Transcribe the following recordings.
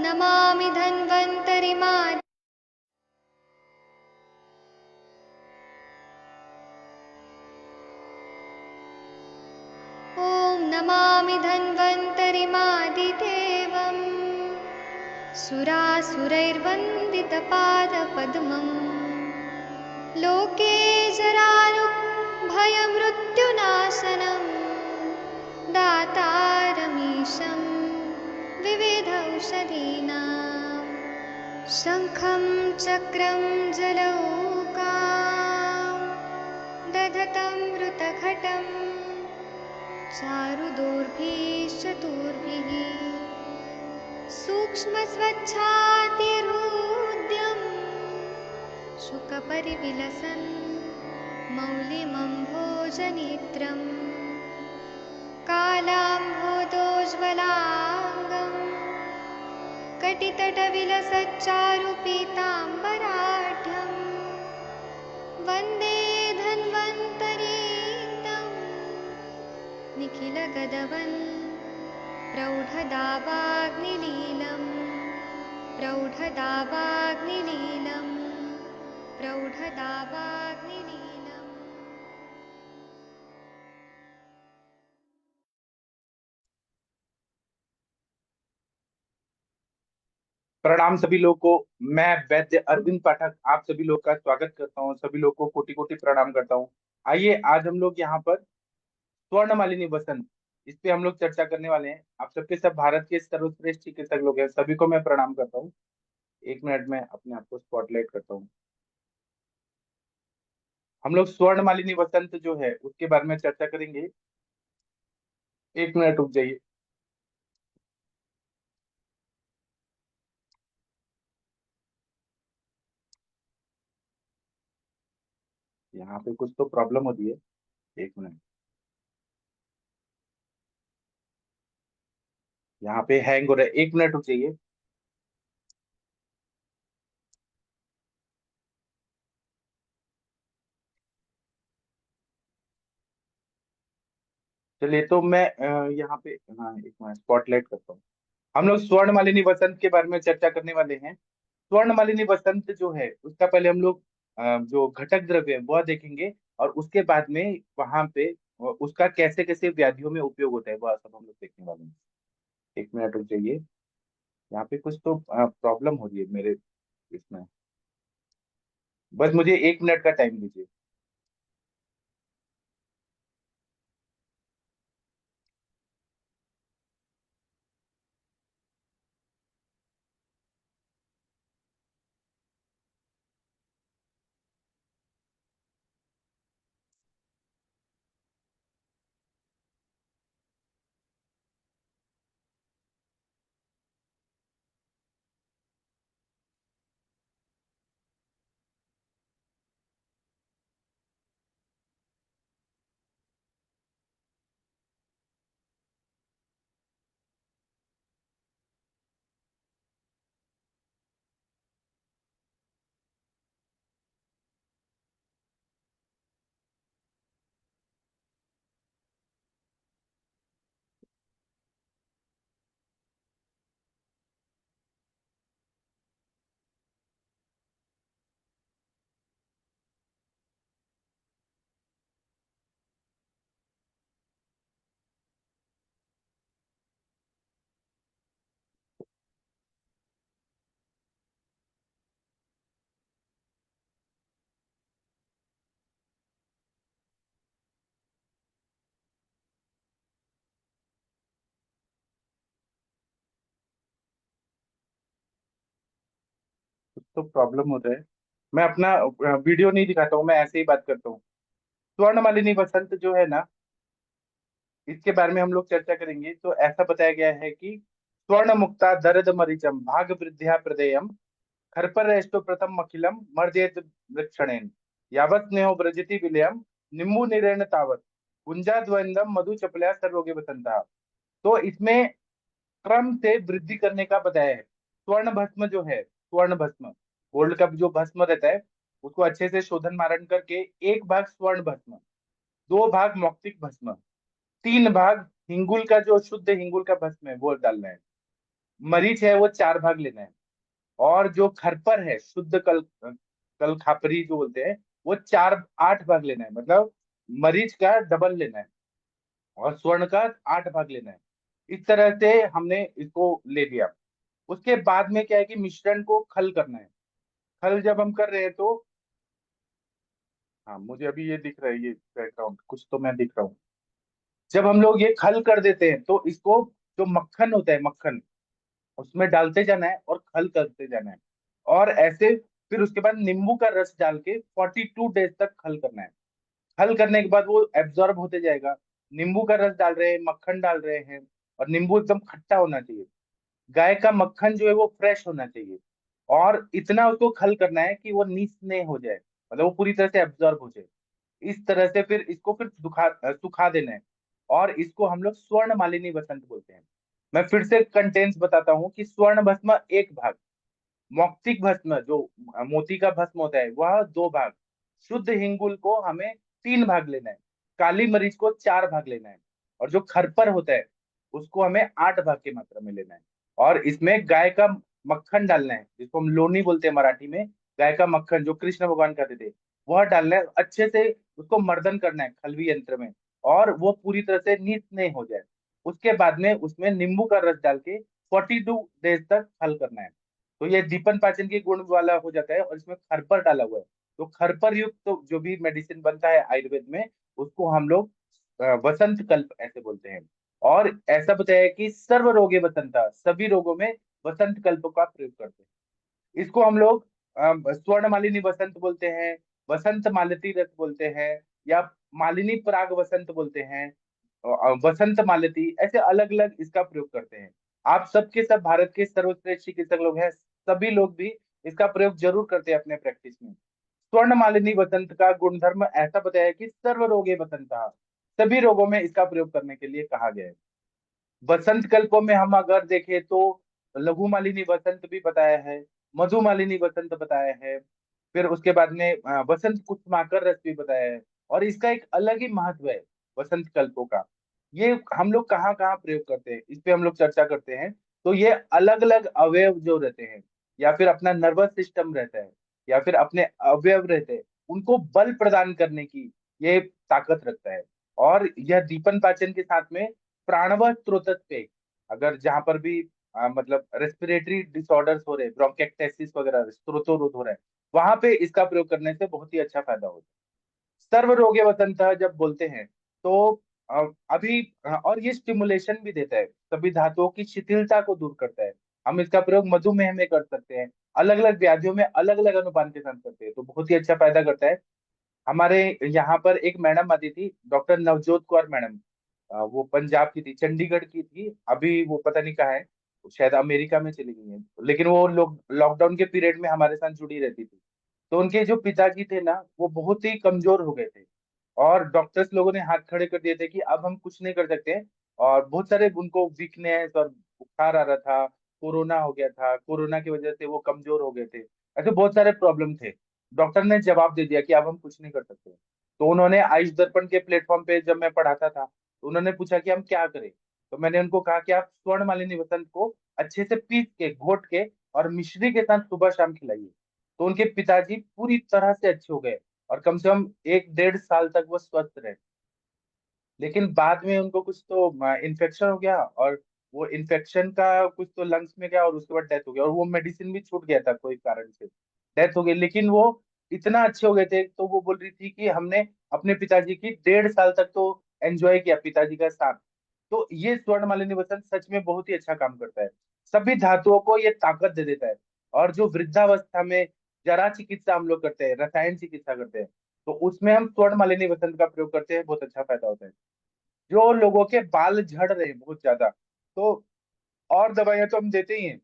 नमामि धन्वन्तरिमा ॐ नमामि धन्वन्तरिमादिदेवम् सुरासुरैर्वन्दितपादपद्मम् लोके जरारुभयमृत्युनाशनं दातारमीशं विविधौषधीनां शङ्खं चक्रं जलौकां दधतं मृतघटं चारुदोर्भिश्चतुर्भिः सूक्ष्मस्वच्छातिहृद्यम् शुकपरिविलसन् मौलिमम्भोजनेत्रम् कालाम्भोदोज्ज्वलाङ्गम् कटितटविलसच्चारुपीताम्बराढ्यम् वन्दे धन्वन्तरीक्तम् निखिलगदवन् प्रौढदावाग्निलीलम् प्रौढदावाग्निलीलम् प्रौढदावाग्निलीलम्। प्रणाम सभी लोगों को। मैं वैद्य अरविंद पाठक आप सभी लोग का स्वागत करता हूँ। सभी लोग को कोटि कोटि प्रणाम करता हूँ। आइए आज हम लोग यहाँ पर स्वर्ण मालिनी वसंत इस पे हम लोग चर्चा करने वाले हैं। आप सबके सब भारत के सर्वश्रेष्ठ चिकित्सक लोग हैं, सभी को मैं प्रणाम करता हूँ। 1 मिनट में अपने आप को स्पॉटलाइट करता हूँ। हम लोग स्वर्ण मालिनी वसंत जो है उसके बारे में चर्चा करेंगे। 1 मिनट रुक जाइए। यहाँ पे कुछ तो प्रॉब्लम होती है। 1 मिनट, यहाँ पे हैंग हो रहा है। 1 मिनट रुक जाइए। चलिए तो मैं यहाँ पे, हाँ 1 मिनट स्पॉटलाइट करता हूँ। हम लोग स्वर्ण मालिनी वसंत के बारे में चर्चा करने वाले हैं। स्वर्ण मालिनी वसंत जो है उसका पहले हम लोग जो घटक द्रव्य है वह देखेंगे, और उसके बाद में वहां पे उसका कैसे कैसे व्याधियों में उपयोग होता है वह सब हम लोग देखने वाले हैं। 1 मिनट रुक जाइए। यहाँ पे कुछ तो प्रॉब्लम हो रही है मेरे इसमें, बस मुझे 1 मिनट का टाइम दीजिए। कुछ तो प्रॉब्लम हो रहा है। मैं अपना वीडियो नहीं दिखाता हूँ, मैं ऐसे ही बात करता हूँ। स्वर्ण मालिनी वसंत जो है ना, इसके बारे में हम लोग चर्चा करेंगे। तो ऐसा बताया गया है कि स्वर्ण मुक्ता दरद मरीचम भाग वृद्ध्या प्रदेयम खरपरेष्टो प्रथम अखिलम मर्जेत वृक्षणेन यावत् स्नेहो व्रजति विलयम निम्बू निरेण तावत गुंजाद्वंदम मधु चपलया सर्वोगे वसंता। तो इसमें क्रम से वृद्धि करने का बताया है। स्वर्ण भस्म जो है, स्वर्ण भस्म, गोल्ड का जो भस्म रहता है उसको अच्छे से शोधन मारण करके 1 भाग स्वर्ण भस्म, 2 भाग मौक्तिक भस्म, 3 भाग हिंगुल का जो शुद्ध हिंगुल का भस्म है वो डालना है। मरीच है वो 4 भाग लेना है, और जो खरपर है शुद्ध कल खापरी जो बोलते हैं, वो 8 भाग लेना है, मतलब मरीच का डबल लेना है, और स्वर्ण का 8 भाग लेना है। इस तरह से हमने इसको ले लिया। उसके बाद में क्या है कि मिश्रण को खल करना है। खल जब हम कर रहे हैं तो, हाँ मुझे अभी ये दिख रहा है, ये बैकग्राउंड कुछ तो मैं दिख रहा हूँ। जब हम लोग ये खल कर देते हैं तो इसको, जो मक्खन होता है, मक्खन उसमें डालते जाना है और खल करते जाना है, और ऐसे फिर उसके बाद नींबू का रस डाल के 42 डेज तक खल करना है। खल करने के बाद वो एब्जॉर्ब होते जाएगा। नींबू का रस डाल रहे हैं, मक्खन डाल रहे हैं, और नींबू एकदम खट्टा होना चाहिए। गाय का मक्खन जो है वो फ्रेश होना चाहिए, और इतना उसको खल करना है कि वो नीस हो जाए, मतलब वो पूरी तरह से एब्जॉर्ब हो जाए। इस तरह से फिर इसको फिर सुखा देना है, और इसको हम लोग स्वर्ण मालिनी वसंत बोलते हैं। मैं फिर से कंटेंट्स बताता हूँ कि स्वर्ण भस्म 1 भाग, मौक्तिक भस्म जो मोती का भस्म होता है वह 2 भाग, शुद्ध हिंगुल को हमें 3 भाग लेना है, काली मरीच को 4 भाग लेना है, और जो खरपर होता है उसको हमें 8 भाग की मात्रा में लेना है। और इसमें गाय का मक्खन डालना है, जिसको हम लोनी बोलते हैं मराठी में। गाय का मक्खन जो कृष्ण भगवान खाते थे, वह डालना है, अच्छे से उसको मर्दन करना है खलवी यंत्र में, और वो पूरी तरह से नहीं हो जाए। उसके बाद में उसमें नींबू का रस डाल के 42 डेज तक हल करना है। तो ये दीपन पाचन के गुण वाला हो जाता है, और इसमें खरपर डाला हुआ है। तो खरपर युक्त तो जो भी मेडिसिन बनता है आयुर्वेद में, उसको हम लोग वसंत कल्प ऐसे बोलते हैं। और ऐसा बताया है कि सर्व रोगे वसंता, सभी रोगों में वसंत कल्प का प्रयोग करते हैं। इसको हम लोग स्वर्ण मालिनी वसंत बोलते हैं, वसंत मालती रस बोलते हैं, या मालिनी पराग वसंत बोलते हैं, वसंत मालती, ऐसे अलग अलग इसका प्रयोग करते हैं। आप सबके सब भारत के सर्वश्रेष्ठ चिकित्सक लोग हैं, सभी लोग भी इसका प्रयोग जरूर करते हैं अपने प्रैक्टिस में। स्वर्ण मालिनी वसंत का गुणधर्म ऐसा बताया है कि सर्व रोगे वसंता, सभी रोगों में इसका प्रयोग करने के लिए कहा गया है। वसंत कल्पों में हम अगर देखें तो लघु मालिनी वसंत भी बताया है, मधु मालिनी वसंत बताया है, फिर उसके बाद में वसंत कुसुमाकर रस भी बताया है। और इसका एक अलग ही महत्व है वसंत कल्पों का। ये हम लोग कहाँ कहाँ प्रयोग करते हैं, इस पे हम लोग चर्चा करते हैं। तो ये अलग अलग अवयव जो रहते हैं, या फिर अपना नर्वस सिस्टम रहता है, या फिर अपने अवयव रहते हैं, उनको बल प्रदान करने की ये ताकत रखता है। और यह दीपन पाचन के साथ में प्राणव स्रोत पे, अगर जहां पर भी मतलब रेस्पिरेटरी डिसऑर्डर्स हो रहे, ब्रोंकेक्टेसिस वगैरह, स्त्रोतोरोध हो रहा है, वहां पे इसका प्रयोग करने से बहुत ही अच्छा फायदा होता है। सर्व रोगे वसंतः जब बोलते हैं तो अभी और ये स्टिमुलेशन भी देता है, सभी धातुओं की शिथिलता को दूर करता है। हम इसका प्रयोग मधुमेह में कर सकते हैं, अलग अलग व्याधियों में अलग अलग अनुपान के साथ करते हैं, तो बहुत ही अच्छा फायदा करता है। हमारे यहाँ पर एक मैडम आती थी, डॉक्टर नवजोत कौर मैडम। वो पंजाब की थी, चंडीगढ़ की थी, अभी वो पता नहीं कहाँ है, शायद अमेरिका में चली गई है, लेकिन वो लोग लॉकडाउन के पीरियड में हमारे साथ जुड़ी रहती थी। तो उनके जो पिताजी थे ना, वो बहुत ही कमजोर हो गए थे, और डॉक्टर्स लोगों ने हाथ खड़े कर दिए थे कि अब हम कुछ नहीं कर सकते। और बहुत सारे उनको वीकनेस और बुखार आ रहा था, कोरोना हो गया था, कोरोना की वजह से वो कमजोर हो गए थे, ऐसे बहुत सारे प्रॉब्लम थे। डॉक्टर ने जवाब दे दिया कि अब हम कुछ नहीं कर सकते। तो उन्होंने आयुष दर्पण के प्लेटफॉर्म पे जब मैं पढ़ाता था, तो उन्होंने पूछा कि हम क्या करें। तो मैंने उनको कहा कि आप स्वर्ण मालिनी वसंत को अच्छे से पीस के, घोट के, और मिश्री के साथ सुबह शाम खिलाइए। तो उनके पिताजी पूरी तरह से अच्छे हो गए, और कम से कम 1 डेढ़ साल तक वो स्वस्थ रहे। लेकिन बाद में उनको कुछ तो इन्फेक्शन हो गया, और वो इन्फेक्शन का कुछ तो लंग्स में गया, और उसके बाद डेथ हो गया, और वो मेडिसिन भी छूट गया था कोई कारण से, डेथ हो गई। लेकिन वो इतना अच्छे हो गए थे, तो वो बोल रही थी कि हमने अपने पिताजी की 1.5 साल तक तो एंजॉय किया पिताजी का साथ। तो ये स्वर्ण मालिनी वसंत सच में बहुत ही अच्छा काम करता है, सभी धातुओं को ये ताकत दे देता है। और जो वृद्धावस्था में जरा चिकित्सा हम लोग करते हैं, रसायन चिकित्सा करते हैं, तो उसमें हम स्वर्ण मालिनी वसंत का प्रयोग करते हैं, बहुत अच्छा फायदा होता है। जो लोगों के बाल झड़ रहे हैं बहुत ज्यादा, तो और दवाइयां तो हम देते ही हैं।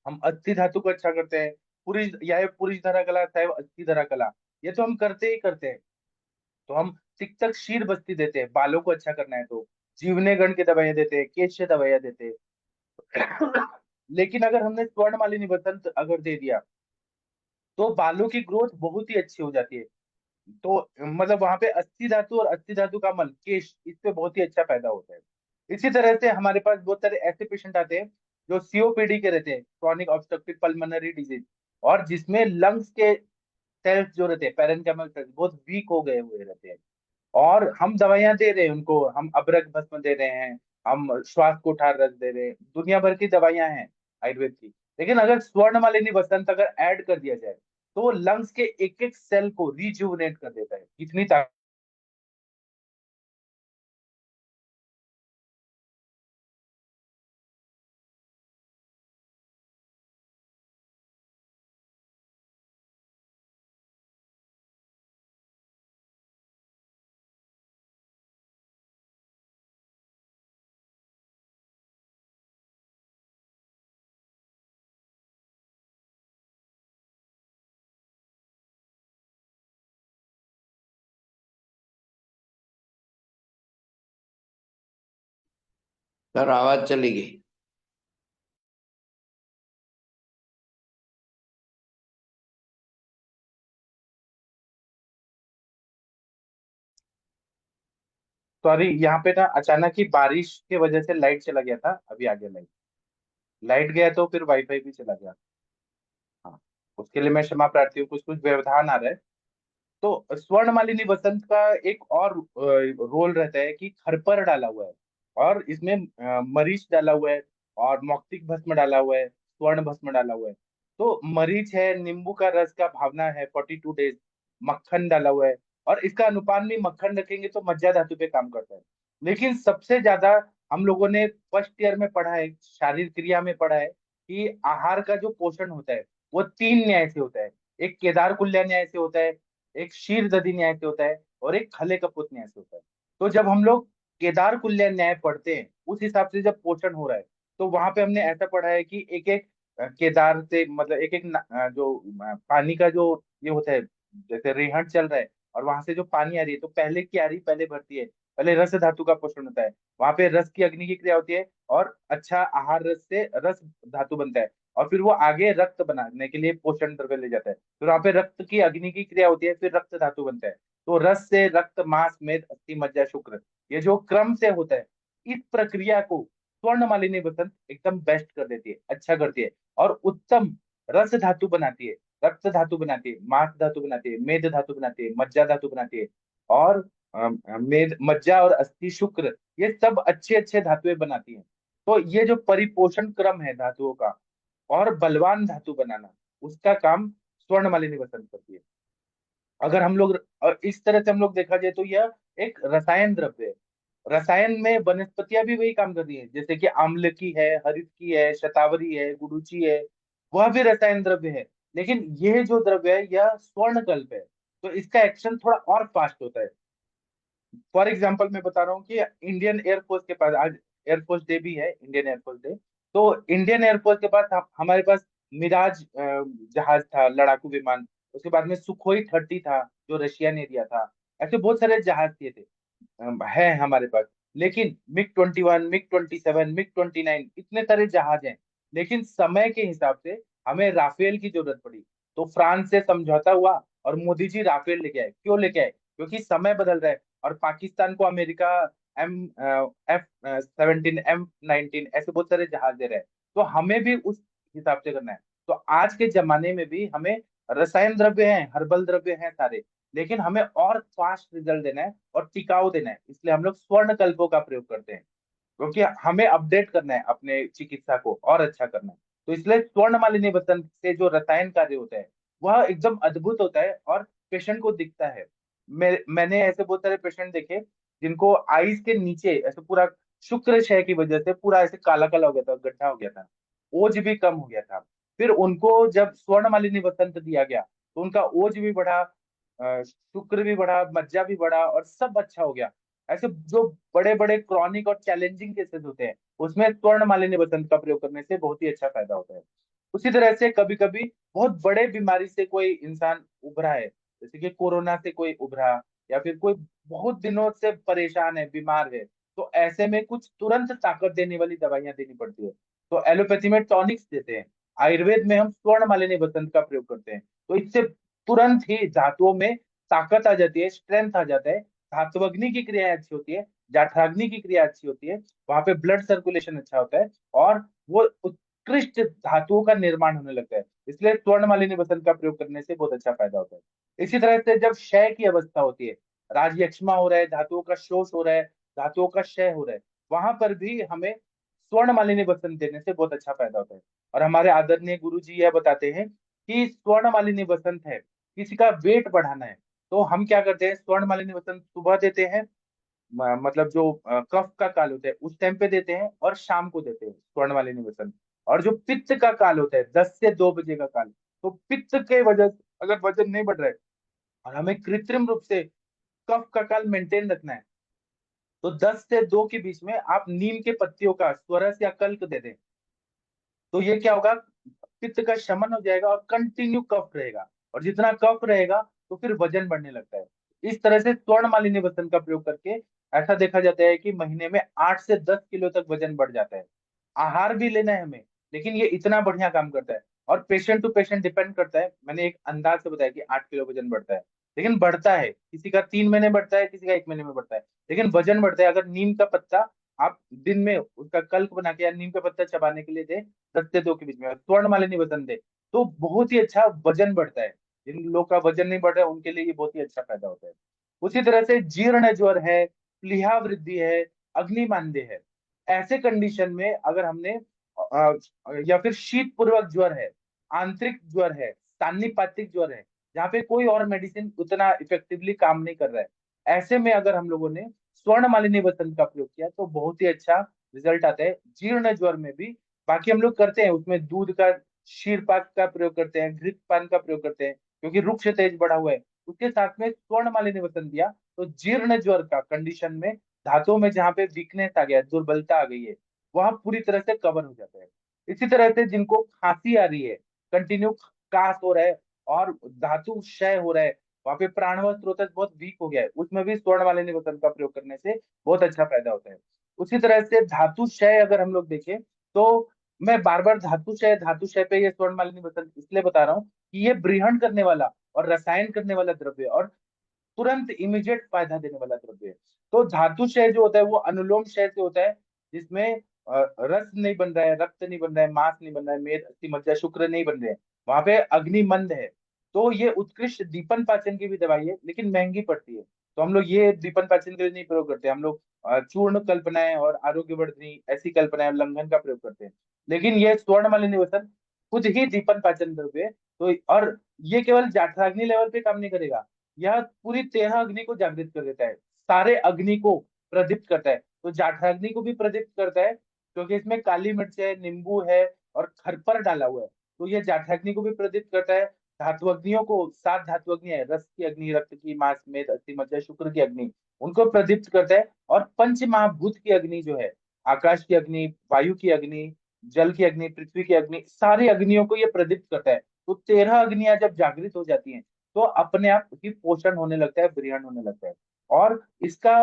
हम अस्थि धातु को अच्छा करते हैं, पुरुष या पुरुष धरा कला चाहे अस्थि धरा कला, ये तो हम करते ही करते हैं। तो हम तिक्तक शीर बस्ती देते हैं, बालों को अच्छा करना है तो जीवने गण की दवाइयां देते हैं, केश दवाइयां देते हैं। लेकिन अगर हमने स्वर्ण मालिनी वसंत अगर दे दिया, तो बालों की ग्रोथ बहुत ही अच्छी हो जाती है। तो मतलब वहां पे अस्थि धातु और अस्थि धातु का मल केश, इस पे बहुत ही अच्छा फायदा होता है। इसी तरह से हमारे पास बहुत सारे ऐसे पेशेंट आते हैं जो सीओपीडी के रहते हैं, क्रॉनिक ऑब्स्ट्रक्टिव पल्मोनरी डिजीज, और जिसमें लंग्स के सेल्स जो रहते हैं, पैरेन्काइमल सेल्स, बहुत वीक हो गए हुए रहते हैं, और हम दवाइयां दे रहे हैं उनको, हम अबरक भस्म दे रहे हैं, हम श्वास कोठार रस दे रहे हैं, दुनिया भर की दवाइयां हैं आयुर्वेद की। लेकिन अगर स्वर्ण मालिनी बसंत अगर ऐड कर दिया जाए तो वो लंग्स के एक एक सेल को रिजुवनेट कर देता है। इतनी सर आवाज चली गई। सॉरी, यहाँ पे ना अचानक ही बारिश की वजह से लाइट चला गया था, अभी आ गया लाइट। लाइट गया तो फिर वाईफाई भी चला गया। हाँ, उसके लिए मैं क्षमा प्रार्थी हूँ, कुछ कुछ व्यवधान आ रहा है। तो स्वर्ण मालिनी बसंत का एक और रोल रहता है कि खरपर डाला हुआ है, और इसमें मरीच डाला हुआ है, और मौक्तिक भस्म डाला हुआ है, स्वर्ण भस्म डाला हुआ है। तो मरीच है, नींबू का रस का भावना है 42 डेज, मक्खन डाला हुआ है, और इसका अनुपान भी मक्खन रखेंगे तो मज्जा धातु पे काम करता है। लेकिन सबसे ज्यादा हम लोगों ने फर्स्ट ईयर में पढ़ा है, शारीरिक क्रिया में पढ़ा है कि आहार का जो पोषण होता है वो 3 न्याय से होता है। एक केदार कुल्या न्याय से होता है, एक शीर दधी न्याय से होता है, और एक खले कपूत न्याय से होता है। तो जब हम लोग केदार कुल्य न्याय पढ़ते हैं, उस हिसाब से जब पोषण हो रहा है, तो वहां पे हमने ऐसा पढ़ा है कि एक एक केदार से, मतलब एक एक जो पानी का जो ये होता है, जैसे रेहट चल रहा है और वहां से जो पानी आ रही है, तो पहले क्यारी पहले भरती है, पहले रस धातु का पोषण होता है, वहां पे रस की अग्नि की क्रिया होती है, और अच्छा आहार रस से रस धातु बनता है, और फिर वो आगे रक्त बनाने के लिए पोषण द्रव्य ले जाता है, फिर वहां पे रक्त की अग्नि की क्रिया होती है, फिर रक्त धातु बनता है। तो रस से रक्त, मांस, मेद, अस्थि, मज्जा, शुक्र, ये जो क्रम से होता है, इस प्रक्रिया को स्वर्ण मालिनी बसंत एकदम बेस्ट कर देती है, अच्छा करती है, और उत्तम रस धातु बनाती है, रक्त धातु बनाती है, मांस धातु बनाती है, मेद धातु बनाती है, मज्जा धातु बनाती है, और मेद, मज्जा और अस्थि, शुक्र, ये सब अच्छे अच्छे धातुएं बनाती हैं। तो ये जो परिपोषण क्रम है धातुओं का, और बलवान धातु बनाना, उसका काम स्वर्ण मालिनी बसंत करती है। अगर हम लोग इस तरह से हम लोग देखा जाए तो यह एक रसायन द्रव्य है। रसायन में वनस्पतियां भी वही काम कर रही है, जैसे कि आम्ल की है, हरित की है, शतावरी है, गुडुचि है, वह भी रसायन द्रव्य है। लेकिन यह जो द्रव्य है यह स्वर्ण कल्प है, तो इसका एक्शन थोड़ा और फास्ट होता है। फॉर एग्जाम्पल मैं बता रहा हूँ कि इंडियन एयरफोर्स के पास आज एयरफोर्स डे भी है, इंडियन एयरफोर्स डे। तो इंडियन एयरफोर्स के पास हमारे पास मिराज जहाज था, लड़ाकू विमान। उसके बाद में सुखोई 30 था, जो रशिया ने दिया था। ऐसे बहुत सारे जहाज दिए थे, है हमारे पास। लेकिन मिग 21, मिग 27, मिग 29, इतने सारे जहाज हैं। लेकिन समय के हिसाब से हमें राफेल की जरूरत पड़ी, तो फ्रांस से समझौता हुआ और मोदी जी राफेल लेके आए। क्यों लेके आए? क्योंकि समय बदल रहा है, और पाकिस्तान को अमेरिका F-17, M19 ऐसे बहुत सारे जहाज दे रहे हैं। तो हमें भी उस हिसाब से करना है। तो आज के जमाने में भी हमें रसायन द्रव्य हैं, हर्बल द्रव्य हैं सारे, लेकिन हमें और फास्ट रिजल्ट देना है और टिकाऊ देना है, इसलिए हम लोग स्वर्ण कल्पों का प्रयोग करते हैं, क्योंकि हमें अपडेट करना है अपने चिकित्सा को और अच्छा करना है। तो इसलिए स्वर्ण मालिनी बसंत से जो रसायन कार्य होता है वह एकदम अद्भुत होता है, और पेशेंट को दिखता है। मैंने ऐसे बहुत सारे पेशेंट देखे जिनको आईज के नीचे ऐसे पूरा शुक्र क्षय की वजह से पूरा ऐसे काला काला हो गया था, गड्ढा हो गया था, ओज भी कम हो गया था। फिर उनको जब स्वर्ण मालिनी बसंत दिया गया तो उनका ओज भी बढ़ा, शुक्र भी बढ़ा, मज्जा भी बढ़ा, और सब अच्छा हो गया। ऐसे जो बड़े बड़े क्रॉनिक और चैलेंजिंग केसेस होते हैं उसमें स्वर्ण मालिनी बसंत का प्रयोग करने से बहुत ही अच्छा फायदा होता है। उसी तरह से कभी कभी बहुत बड़े बीमारी से कोई इंसान उभरा है, जैसे कि कोरोना से कोई उभरा, या फिर कोई बहुत दिनों से परेशान है, बीमार है, तो ऐसे में कुछ तुरंत ताकत देने वाली दवाइयां देनी पड़ती है। तो एलोपैथी में टॉनिक्स देते हैं, आयुर्वेद में हम स्वर्ण मालिनी बसंत का प्रयोग करते हैं। तो इससे तुरंत ही धातुओं में ताकत आ जाती है, स्ट्रेंथ आ जाता है, धात्वग्नि की क्रिया अच्छी होती है, जाठराग्नि की क्रिया अच्छी होती है, वहां पे ब्लड सर्कुलेशन अच्छा होता है और वो उत्कृष्ट धातुओं का निर्माण होने लगता है। इसलिए स्वर्ण मालिनी वसंत का प्रयोग करने से बहुत अच्छा फायदा होता है। इसी तरह से जब क्षय की अवस्था होती है, राजयक्ष्मा हो रहा है, धातुओं का शोष हो रहा है, धातुओं का क्षय हो रहा है, वहां पर भी हमें स्वर्ण मालिनी वसंत देने से बहुत अच्छा फायदा होता है। और हमारे आदरणीय गुरु जी यह बताते हैं कि स्वर्ण मालिनी वसंत है, किसी का वेट बढ़ाना है, तो हम क्या करते हैं, स्वर्ण मालिनी वसंत सुबह देते हैं, मतलब जो कफ का काल होता है उस टाइम पे देते हैं, और शाम को देते हैं स्वर्ण मालिनी वसंत। और जो पित्त का काल होता है 10 से 2 बजे का काल, तो पित्त के वजह से अगर वजन नहीं बढ़ रहा है और हमें कृत्रिम रूप से कफ का काल मेंटेन रखना है, तो 10 से 2 के बीच में आप नीम के पत्तियों का स्वरस या कल्क दे दें। तो ये क्या होगा, पित्त का शमन हो जाएगा और कंटिन्यू कफ रहेगा, और जितना कफ रहेगा तो फिर वजन बढ़ने लगता है। इस तरह से स्वर्ण मालिनी वसन का प्रयोग करके ऐसा देखा जाता है कि महीने में 8 से 10 किलो तक वजन बढ़ जाता है। आहार भी लेना है हमें, लेकिन ये इतना बढ़िया काम करता है। और पेशेंट टू पेशेंट डिपेंड करता है, मैंने एक अंदाज से बताया कि 8 किलो वजन बढ़ता है, लेकिन बढ़ता है, किसी का 3 महीने बढ़ता है, किसी का 1 महीने में बढ़ता है, लेकिन वजन बढ़ता है। अगर नीम का पत्ता आप दिन में उसका कल्क बना के या नीम का पत्ता चबाने के लिए दे 10 से 2 के बीच में, स्वर्ण मालिनी वजन दे, तो बहुत ही अच्छा वजन बढ़ता है। जिन लोग का वजन नहीं बढ़ रहा है उनके लिए ये बहुत ही अच्छा फायदा होता है। उसी तरह से जीर्ण ज्वर है, प्लीहा वृद्धि है, अग्निमांद्य है, ऐसे कंडीशन में अगर हमने या फिर शीत पूर्वक ज्वर है, आंतरिक ज्वर है, सान्निपातिक ज्वर है, जहाँ पे कोई और मेडिसिन उतना इफेक्टिवली काम नहीं कर रहा है, ऐसे में अगर हम लोगों ने स्वर्ण मालिनी वसंत का प्रयोग किया तो बहुत ही अच्छा रिजल्ट आता है जीर्ण ज्वर में भी। बाकी हम लोग करते हैं उसमें दूध का क्षीरपाक का प्रयोग करते हैं, घृतपान का प्रयोग करते हैं, क्योंकि रुक्ष तेज बढ़ा हुआ है। उसके साथ में स्वर्ण मालिनी वसंत दिया तो जीर्ण ज्वर का कंडीशन में धातुओं में जहाँ पे वीकनेस आ गया, दुर्बलता आ गई है, वह पूरी तरह से कवर हो जाता है। इसी तरह से जिनको खांसी आ रही है, कंटिन्यू कास हो रहा है और धातु क्षय हो रहा है, वहां पे प्राणवायु स्रोत बहुत वीक हो गया है, उसमें भी स्वर्ण मालिनी वसंत का प्रयोग करने से बहुत अच्छा फायदा होता है। उसी तरह से धातु क्षय अगर हम लोग देखें, तो मैं बार बार धातु क्षय पे ये स्वर्ण मालिनी वसंत इसलिए बता रहा हूँ कि ये ब्रीहण करने वाला और रसायन करने वाला द्रव्य है, और तुरंत इमीडिएट फायदा देने वाला द्रव्य है। तो धातु क्षय जो होता है वो अनुलोम क्षय से होता है, जिसमें रस नहीं बन रहा है, रक्त नहीं बन रहा है, मांस नहीं बन रहा है, मेद अस्थि मज्जा शुक्र नहीं बन रहे हैं, वहां पे अग्नि मंद है। तो ये उत्कृष्ट दीपन पाचन की भी दवाई है, लेकिन महंगी पड़ती है, तो हम लोग ये दीपन पाचन के लिए नहीं प्रयोग करते। हम लोग चूर्ण कल्पनाएं और आरोग्यवर्धनी ऐसी कल्पनाएं उल्लंघन का प्रयोग करते हैं। लेकिन ये स्वर्ण मालिनी वसन खुद ही दीपन पाचन द्रव्य है। तो और ये केवल जाठराग्नि लेवल पे काम नहीं करेगा, यह पूरी 13 अग्नि को जागृत कर देता है, सारे अग्नि को प्रदीप्त करता है। तो जाठराग्नि को भी प्रदीप्त करता है, क्योंकि इसमें काली मिर्च है, नींबू है और खरपर डाला हुआ है, तो ये जाठराग्नि को भी प्रदीप्त करता है। धातु अग्नियों को 7 धातु अग्नि है, रस की अग्नि, रक्त की, मांस मेद अस्थि मज्जा शुक्र की अग्नि, उनको प्रदीप्त करता है। और पंच महाभूत की अग्नि जो है, आकाश की अग्नि, वायु की अग्नि, जल की अग्नि, पृथ्वी की अग्नि, सारी अग्नियों को ये प्रदीप्त करता है। तो 13 अग्नियां जब जागृत हो जाती हैं तो अपने आप ही पोषण होने लगता है, ब्रियान होने लगता है। और इसका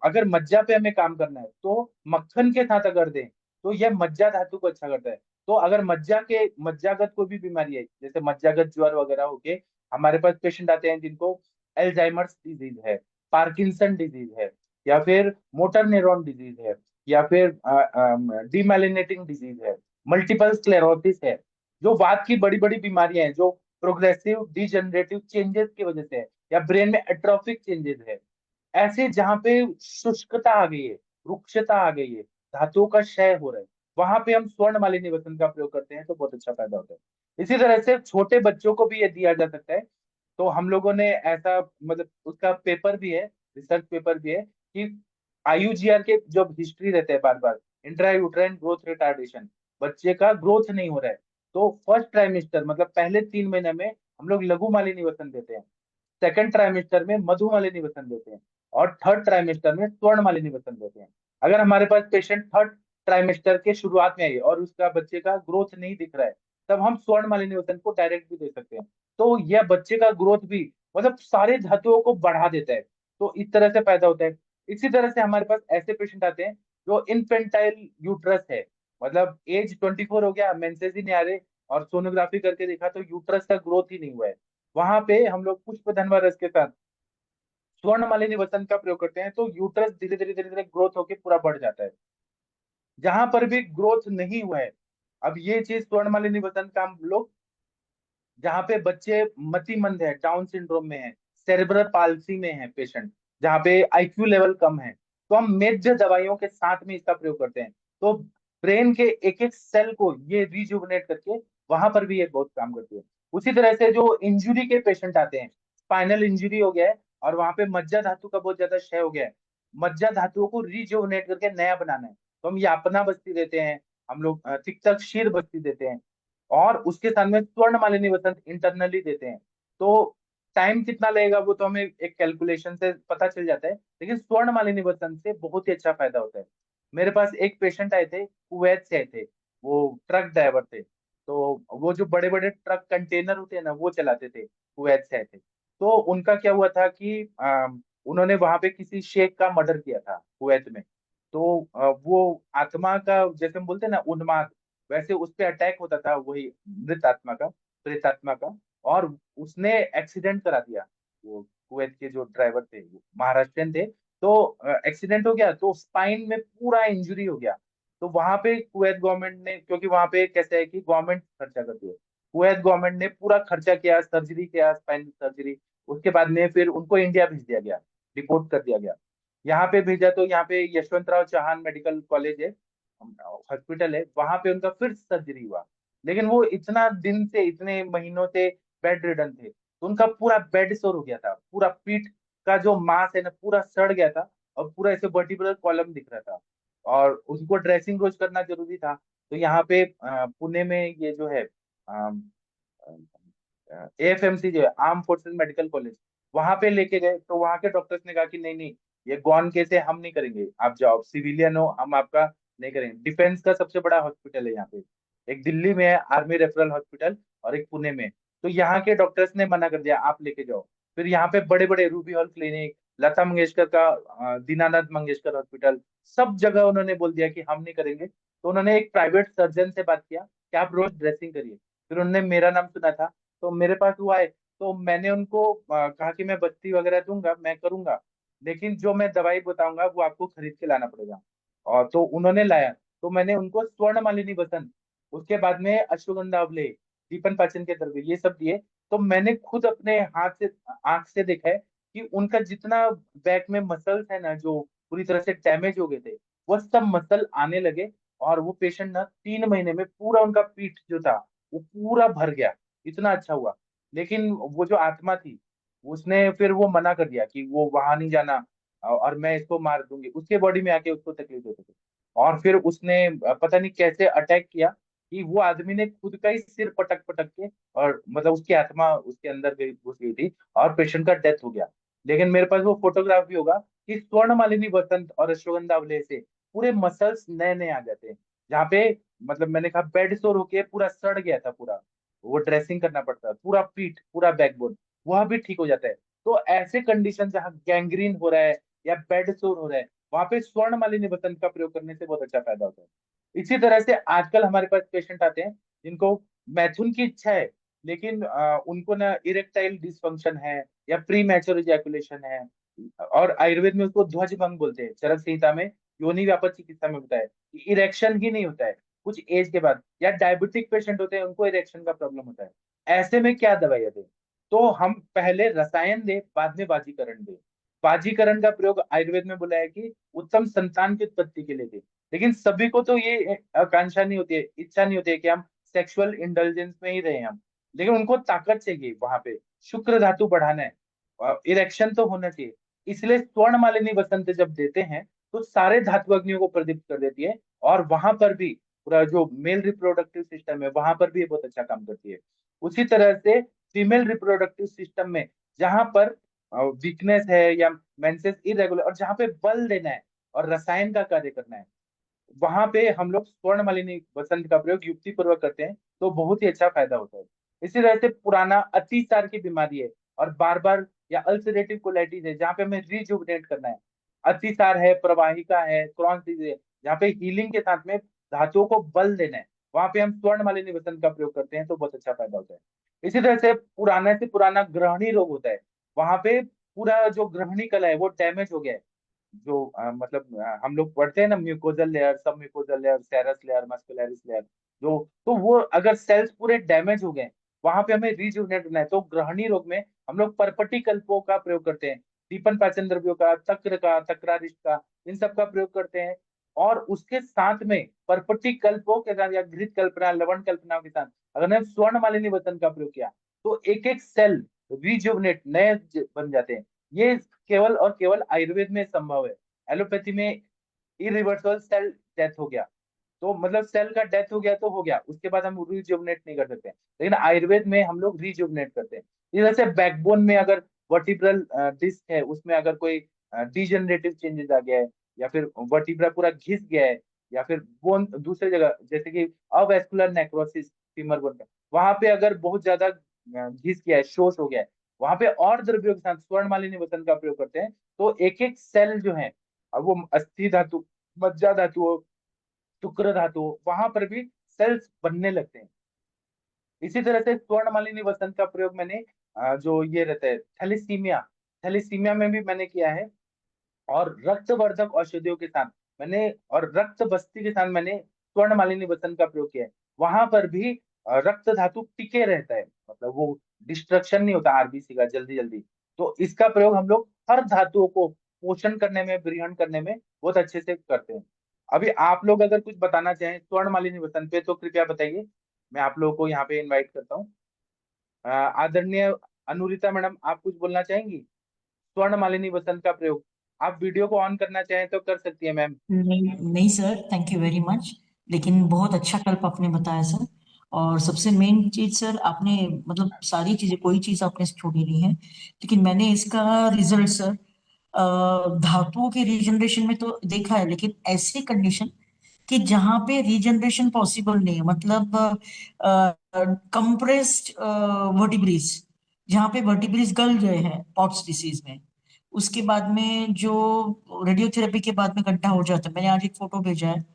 अगर मज्जा पे हमें काम करना है तो मक्खन के साथ अगर दें तो यह मज्जा धातु को अच्छा करता है। तो अगर मज्जागत कोई भी बीमारी है, जैसे मज्जागत ज्वर वगैरह होके हमारे पास पेशेंट आते हैं जिनको एल्जाइमर्स डिजीज है, पार्किंसन डिजीज है, या फिर मोटर न्यूरॉन डिजीज है, या फिर डीमाइलिनेटिंग डिजीज है, मल्टीपल स्क्लेरोसिस है, जो वात की बड़ी बड़ी बीमारियां हैं, जो प्रोग्रेसिव डिजनरेटिव चेंजेस की वजह से है, या ब्रेन में एट्रोफिक चेंजेस है, ऐसे जहाँ पे शुष्कता आ गई है, रुक्षता आ गई है, धातुओं का क्षय हो रहा है, वहां पे हम स्वर्ण मालिनी वसन का प्रयोग करते हैं तो बहुत अच्छा फायदा होता है। इसी तरह से छोटे बच्चों को भी ये दिया जा सकता है। तो हम लोगों ने ऐसा, मतलब उसका पेपर भी है, रिसर्च पेपर भी है कि आईयूजीआर के जो हिस्ट्री रहते हैं बार बार, इंट्रा यूट्राइन ग्रोथ रिटार्डेशन, बच्चे का ग्रोथ नहीं हो रहा है, तो फर्स्ट ट्राइमेस्टर मतलब पहले 3 महीने में हम लोग लघु मालिनी वसन देते हैं, सेकंड ट्राइमेस्टर में मधु मालिनी वसन देते हैं, और थर्ड ट्राइमेस्टर में स्वर्ण मालिनी वसन देते हैं। अगर हमारे पास पेशेंट थर्ड ट्राइमेस्टर के शुरुआत में आई और उसका बच्चे का ग्रोथ नहीं दिख रहा है, तब हम स्वर्ण मालिनी वसन को डायरेक्ट भी दे सकते हैं। तो यह बच्चे का ग्रोथ भी, मतलब सारे धातुओं को बढ़ा देता है, तो इस तरह से पैदा होता है। इसी तरह से हमारे पास ऐसे पेशेंट आते हैं जो इनफेंटाइल यूट्रस है, मतलब एज 24 हो गया, मेंसेस ही नहीं आ रहे, और सोनोग्राफी करके देखा तो यूट्रस का ग्रोथ ही नहीं हुआ है, वहां पे हम लोग पुष्प धनवा रस के साथ स्वर्ण मालिनी वसंत का प्रयोग करते हैं तो यूट्रस धीरे धीरे धीरे धीरे ग्रोथ होके पूरा बढ़ जाता है। जहां पर भी ग्रोथ नहीं हुआ है, अब ये चीज स्वर्ण मालिनी वसंत का हम लोग, जहाँ पे बच्चे मतिमंद है, डाउन सिंड्रोम में है, सेरेब्रल पाल्सी में है पेशेंट, जहाँ पे आईक्यू लेवल कम है, तो हम मेज्य दवाइयों के साथ में इसका प्रयोग करते हैं। तो ब्रेन के एक एक सेल को ये रिजुवनेट करके वहां पर भी ये बहुत काम करती है। उसी तरह से जो इंजुरी के पेशेंट आते हैं, स्पाइनल इंजुरी हो गया है और वहां पे मज्जा धातु का बहुत ज्यादा क्षय हो गया है, मज्जा धातुओं को रिजुवनेट करके नया बनाना है, तो हम यापना बस्ती देते हैं, हम लोग तिक्तक शीर बस्ती देते हैं, और उसके साथ में स्वर्ण मालिनी वसंत इंटरनली देते हैं। तो टाइम कितना लगेगा वो तो हमें एक कैलकुलेशन से पता चल जाता है, लेकिन स्वर्ण मालिनी वसंत से बहुत ही अच्छा फायदा होता है। मेरे पास एक पेशेंट आए थे, कुवैत से आए थे, वो ट्रक ड्राइवर थे, तो वो जो बड़े बड़े ट्रक कंटेनर होते हैं ना वो चलाते थे, कुवैत से आए थे। तो उनका क्या हुआ था कि उन्होंने वहां पे किसी शेख का मर्डर किया था कुवैत में। तो वो आत्मा का, जैसे हम बोलते हैं ना उन्माद, वैसे उस पे अटैक होता था, वही मृत आत्मा का, प्रेतात्मा का। और उसने एक्सीडेंट करा दिया, वो कुवैत के जो ड्राइवर थे वो महाराष्ट्रियन थे। तो एक्सीडेंट हो गया तो स्पाइन में पूरा इंजरी हो गया। तो वहां पे कुवैत गवर्नमेंट ने, क्योंकि वहां पे कैसे है कि गवर्नमेंट खर्चा करती है, कुवैत गवर्नमेंट ने पूरा खर्चा किया, सर्जरी किया, स्पाइन सर्जरी। उसके बाद में फिर उनको इंडिया भेज दिया गया, रिपोर्ट कर दिया गया। यहाँ पे भेजा तो यहाँ पे यशवंतराव चौहान मेडिकल कॉलेज है, हॉस्पिटल है, वहां पे उनका फिर सर्जरी हुआ। लेकिन वो इतना दिन से, इतने महीनों से बेड रिडन थे, तो उनका पूरा बेड सोर हो गया था, पूरा पीठ का जो मांस है ना पूरा सड़ गया था, और पूरा ऐसे वर्टिब्रल कॉलम दिख रहा था, और उसको ड्रेसिंग रोज करना जरूरी था। तो यहाँ पे पुणे में ये जो है एएफएमसी जो है, आर्म फोर्सेस मेडिकल कॉलेज, वहां पे लेके गए तो वहां के डॉक्टर्स ने कहा कि नहीं नहीं, ये गॉन केस है, हम नहीं करेंगे, आप जाओ, सिविलियन हो, हम आपका नहीं करेंगे। डिफेंस का सबसे बड़ा हॉस्पिटल है यहाँ पे, एक दिल्ली में है आर्मी रेफरल हॉस्पिटल, और एक पुणे में। तो यहाँ के डॉक्टर्स ने मना कर दिया, आप लेके जाओ। फिर यहाँ पे बड़े बड़े Ruby hall clinic, Lata Mangeshkar का दीनानाथ मंगेशकर हॉस्पिटल, सब जगह उन्होंने बोल दिया कि हम नहीं करेंगे। तो उन्होंने एक प्राइवेट सर्जन से बात किया कि आप रोज ड्रेसिंग करिए। फिर उन्होंने मेरा नाम सुना था, तो मेरे पास वो आए, तो मैंने उनको कहा कि मैं बत्ती वगैरह दूंगा, मैं करूंगा, लेकिन जो मैं दवाई बताऊंगा वो आपको खरीद के लाना पड़ेगा। और तो उन्होंने लाया, तो मैंने उनको स्वर्ण मालिनी बसंत, उसके बाद में अश्वगंधा अवले, दीपन पाचन के द्रव्य, ये सब दिए। तो मैंने खुद अपने हाथ से, आंख से देखा है कि उनका जितना बैक में मसल्स है ना जो पूरी तरह से डैमेज हो गए थे, वो सब मसल आने लगे। और वो पेशेंट ना 3 महीने में पूरा उनका पीठ जो था वो पूरा भर गया, इतना अच्छा हुआ। लेकिन वो जो आत्मा थी, उसने फिर वो मना कर दिया कि वो वहां नहीं जाना, और मैं इसको मार दूंगी, उसके बॉडी में आके उसको तकलीफ होती थी। और फिर उसने पता नहीं कैसे अटैक किया कि वो आदमी ने खुद का ही सिर पटक पटक के, और मतलब उसकी आत्मा उसके अंदर गई, घुस गई थी, और पेशेंट का डेथ हो गया। लेकिन मेरे पास वो फोटोग्राफ भी होगा कि स्वर्ण मालिनी बसंत और अश्वगंधा अवले से पूरे मसल्स नए नए आ जाते हैं। जहाँ पे मतलब मैंने कहा बेड सोर होके पूरा सड़ गया था पूरा, वो ड्रेसिंग करना पड़ता है, पूरा पीठ, पूरा बैकबोन, वह भी ठीक हो जाता है। तो ऐसे कंडीशन जहाँ गैंग्रीन हो रहा है या बेड सोर हो रहा है, वहां पे स्वर्ण मालिनी बसंत का प्रयोग करने से बहुत अच्छा फायदा होता है। इसी तरह से आजकल हमारे पास पेशेंट आते हैं जिनको मैथुन की इच्छा है, लेकिन उनको ना इरेक्टाइल डिसफंक्शन है, या प्री मैच्योर इजैकुलेशन है, और आयुर्वेद में उसको ध्वज भंग बोलते हैं, चरक संहिता में योनि व्यापक चिकित्सा में होता है कि इरेक्शन ही नहीं होता है कुछ एज के बाद, या डायबिटिक पेशेंट होते हैं उनको इरेक्शन का प्रॉब्लम होता है। ऐसे में क्या दवाइयाँ दें? तो हम पहले रसायन दें, बाद में बाजीकरण दें। बाजीकरण का प्रयोग आयुर्वेद में बोला है कि उत्तम संतान की उत्पत्ति के लिए दें। लेकिन सभी को तो ये आकांक्षा नहीं होती है, इच्छा नहीं होती है कि हम सेक्सुअल इंडल्जेंस में ही रहे हम, लेकिन उनको ताकत चाहिए, वहां पे शुक्र धातु बढ़ाना है, इरेक्शन तो होना चाहिए। इसलिए स्वर्ण मालिनी बसंत जब देते हैं तो सारे धातु अग्नियों को प्रदीप्त कर देती है, और वहां पर भी पूरा जो मेल रिप्रोडक्टिव सिस्टम है वहां पर भी ये बहुत अच्छा काम करती है। उसी तरह से फीमेल रिप्रोडक्टिव सिस्टम में जहां पर वीकनेस है या मेंसेस इरेगुलर, और जहां पे बल देना है और रसायन का कार्य करना है, वहां पे हम लोग स्वर्ण मालिनी वसंत का प्रयोग युक्ति पूर्वक करते हैं, तो बहुत ही अच्छा फायदा होता है। इसी तरह से पुराना अतिसार की बीमारी है, और बार बार, या अल्सरेटिव कोलाइटिस है जहाँ पे हमें रिजुविनेट करना है, अतिसार है, प्रवाहिका है, क्रॉन्स डिजीज है, जहाँ पे हीलिंग के साथ में धातुओं को बल देना है, वहां पे हम स्वर्ण मालिनी वसंत का प्रयोग करते हैं, तो बहुत अच्छा फायदा होता है। इसी तरह से पुराना ग्रहणी रोग होता है, वहां पे पूरा जो ग्रहणी कला है वो डैमेज हो गया है। जो मतलब हम लोग पढ़ते हैं ना, म्यूकोजल लेयर, सब mucosal layer, serous layer, muscularis layer, जो तो वो अगर सेल्स पूरे डैमेज हो गए, वहां पे हमें रिजुवनेट होना है। तो ग्रहणी रोग में हम लोग परपटी कल्पों का प्रयोग करते हैं, दीपन पाचन द्रव्यों का, तक्र का, तक्रारिष्ट का, इन सब का प्रयोग करते हैं। और उसके साथ में परपटी कल्पों के साथ या घृत कल्पना, लवण कल्पना के साथ अगर हमने स्वर्ण मालिनी वतन का प्रयोग किया, तो एक एक सेल रिजुवनेट नए बन जाते हैं। ये केवल और केवल आयुर्वेद में संभव है। एलोपैथी में इरिवर्सिबल सेल डेथ हो गया, तो मतलब सेल का डेथ हो गया तो हो गया, उसके बाद हम रिजुवनेट नहीं कर सकते, लेकिन आयुर्वेद में हम लोग रिजुवनेट करते हैं। इस तरह से बैकबोन में अगर वर्टिब्रल डिस्क है, उसमें अगर कोई डिजेनरेटिव चेंजेस आ गया है, या फिर वर्टिब्रा पूरा घिस गया है, या फिर बोन दूसरे जगह, जैसे कि अवेस्कुलर नेक्रोसिस फीमर बोन का, वहां पे अगर बहुत ज्यादा घिस गया है, शोष हो गया है, वहां पे और द्रव्यों के साथ स्वर्ण मालिनी वतन का प्रयोग करते हैं। तो एक एक सेल जो है, अब वो अस्थि धातु, मज्जा धातु, शुक्र धातु, वहां पर भी सेल्स बनने लगते हैं। इसी तरह से स्वर्ण मालिनी वसंत का प्रयोग मैंने जो ये रहता है थैलेसीमिया, थैलेसीमिया में भी मैंने किया है। और रक्तवर्धक औषधियों के साथ मैंने, और रक्त बस्ती के साथ मैंने स्वर्ण मालिनी वसंत का प्रयोग किया है। वहां पर भी रक्त धातु टिके रहता है, मतलब वो डिस्ट्रक्शन नहीं होता आरबीसी का जल्दी जल्दी। तो इसका प्रयोग हम लोग हर धातुओं को पोषण करने में, विरहण करने में बहुत अच्छे से करते हैं। अभी आप लोग अगर कुछ बताना चाहें स्वर्ण मालिनी वसंत पे तो कृपया बताइए, मैं आप लोगों को यहाँ पे इनवाइट करता हूँ। आदरणीय अनुरिता मैडम, आप कुछ बोलना चाहेंगी स्वर्ण मालिनी वसंत का प्रयोग? आप वीडियो को ऑन करना चाहें तो कर सकती है मैम। नहीं नहीं sir, thank you very much. लेकिन बहुत अच्छा कल्प आपने बताया सर। और सबसे मेन चीज सर, आपने मतलब सारी चीजें, कोई चीज आपने छोड़ी नहीं है। लेकिन मैंने इसका रिजल्ट सर धातुओं के रीजनरेशन में तो देखा है, लेकिन ऐसी कंडीशन कि जहां पे रीजनरेशन पॉसिबल नहीं है, मतलब कंप्रेस्ड वर्टिब्रिज, जहाँ पे वर्टिब्रिज गल गए हैं पॉट्स डिसीज में, उसके बाद में जो रेडियोथेरेपी के बाद में गड्ढा हो जाता है। मैंने आज एक फोटो भेजा है,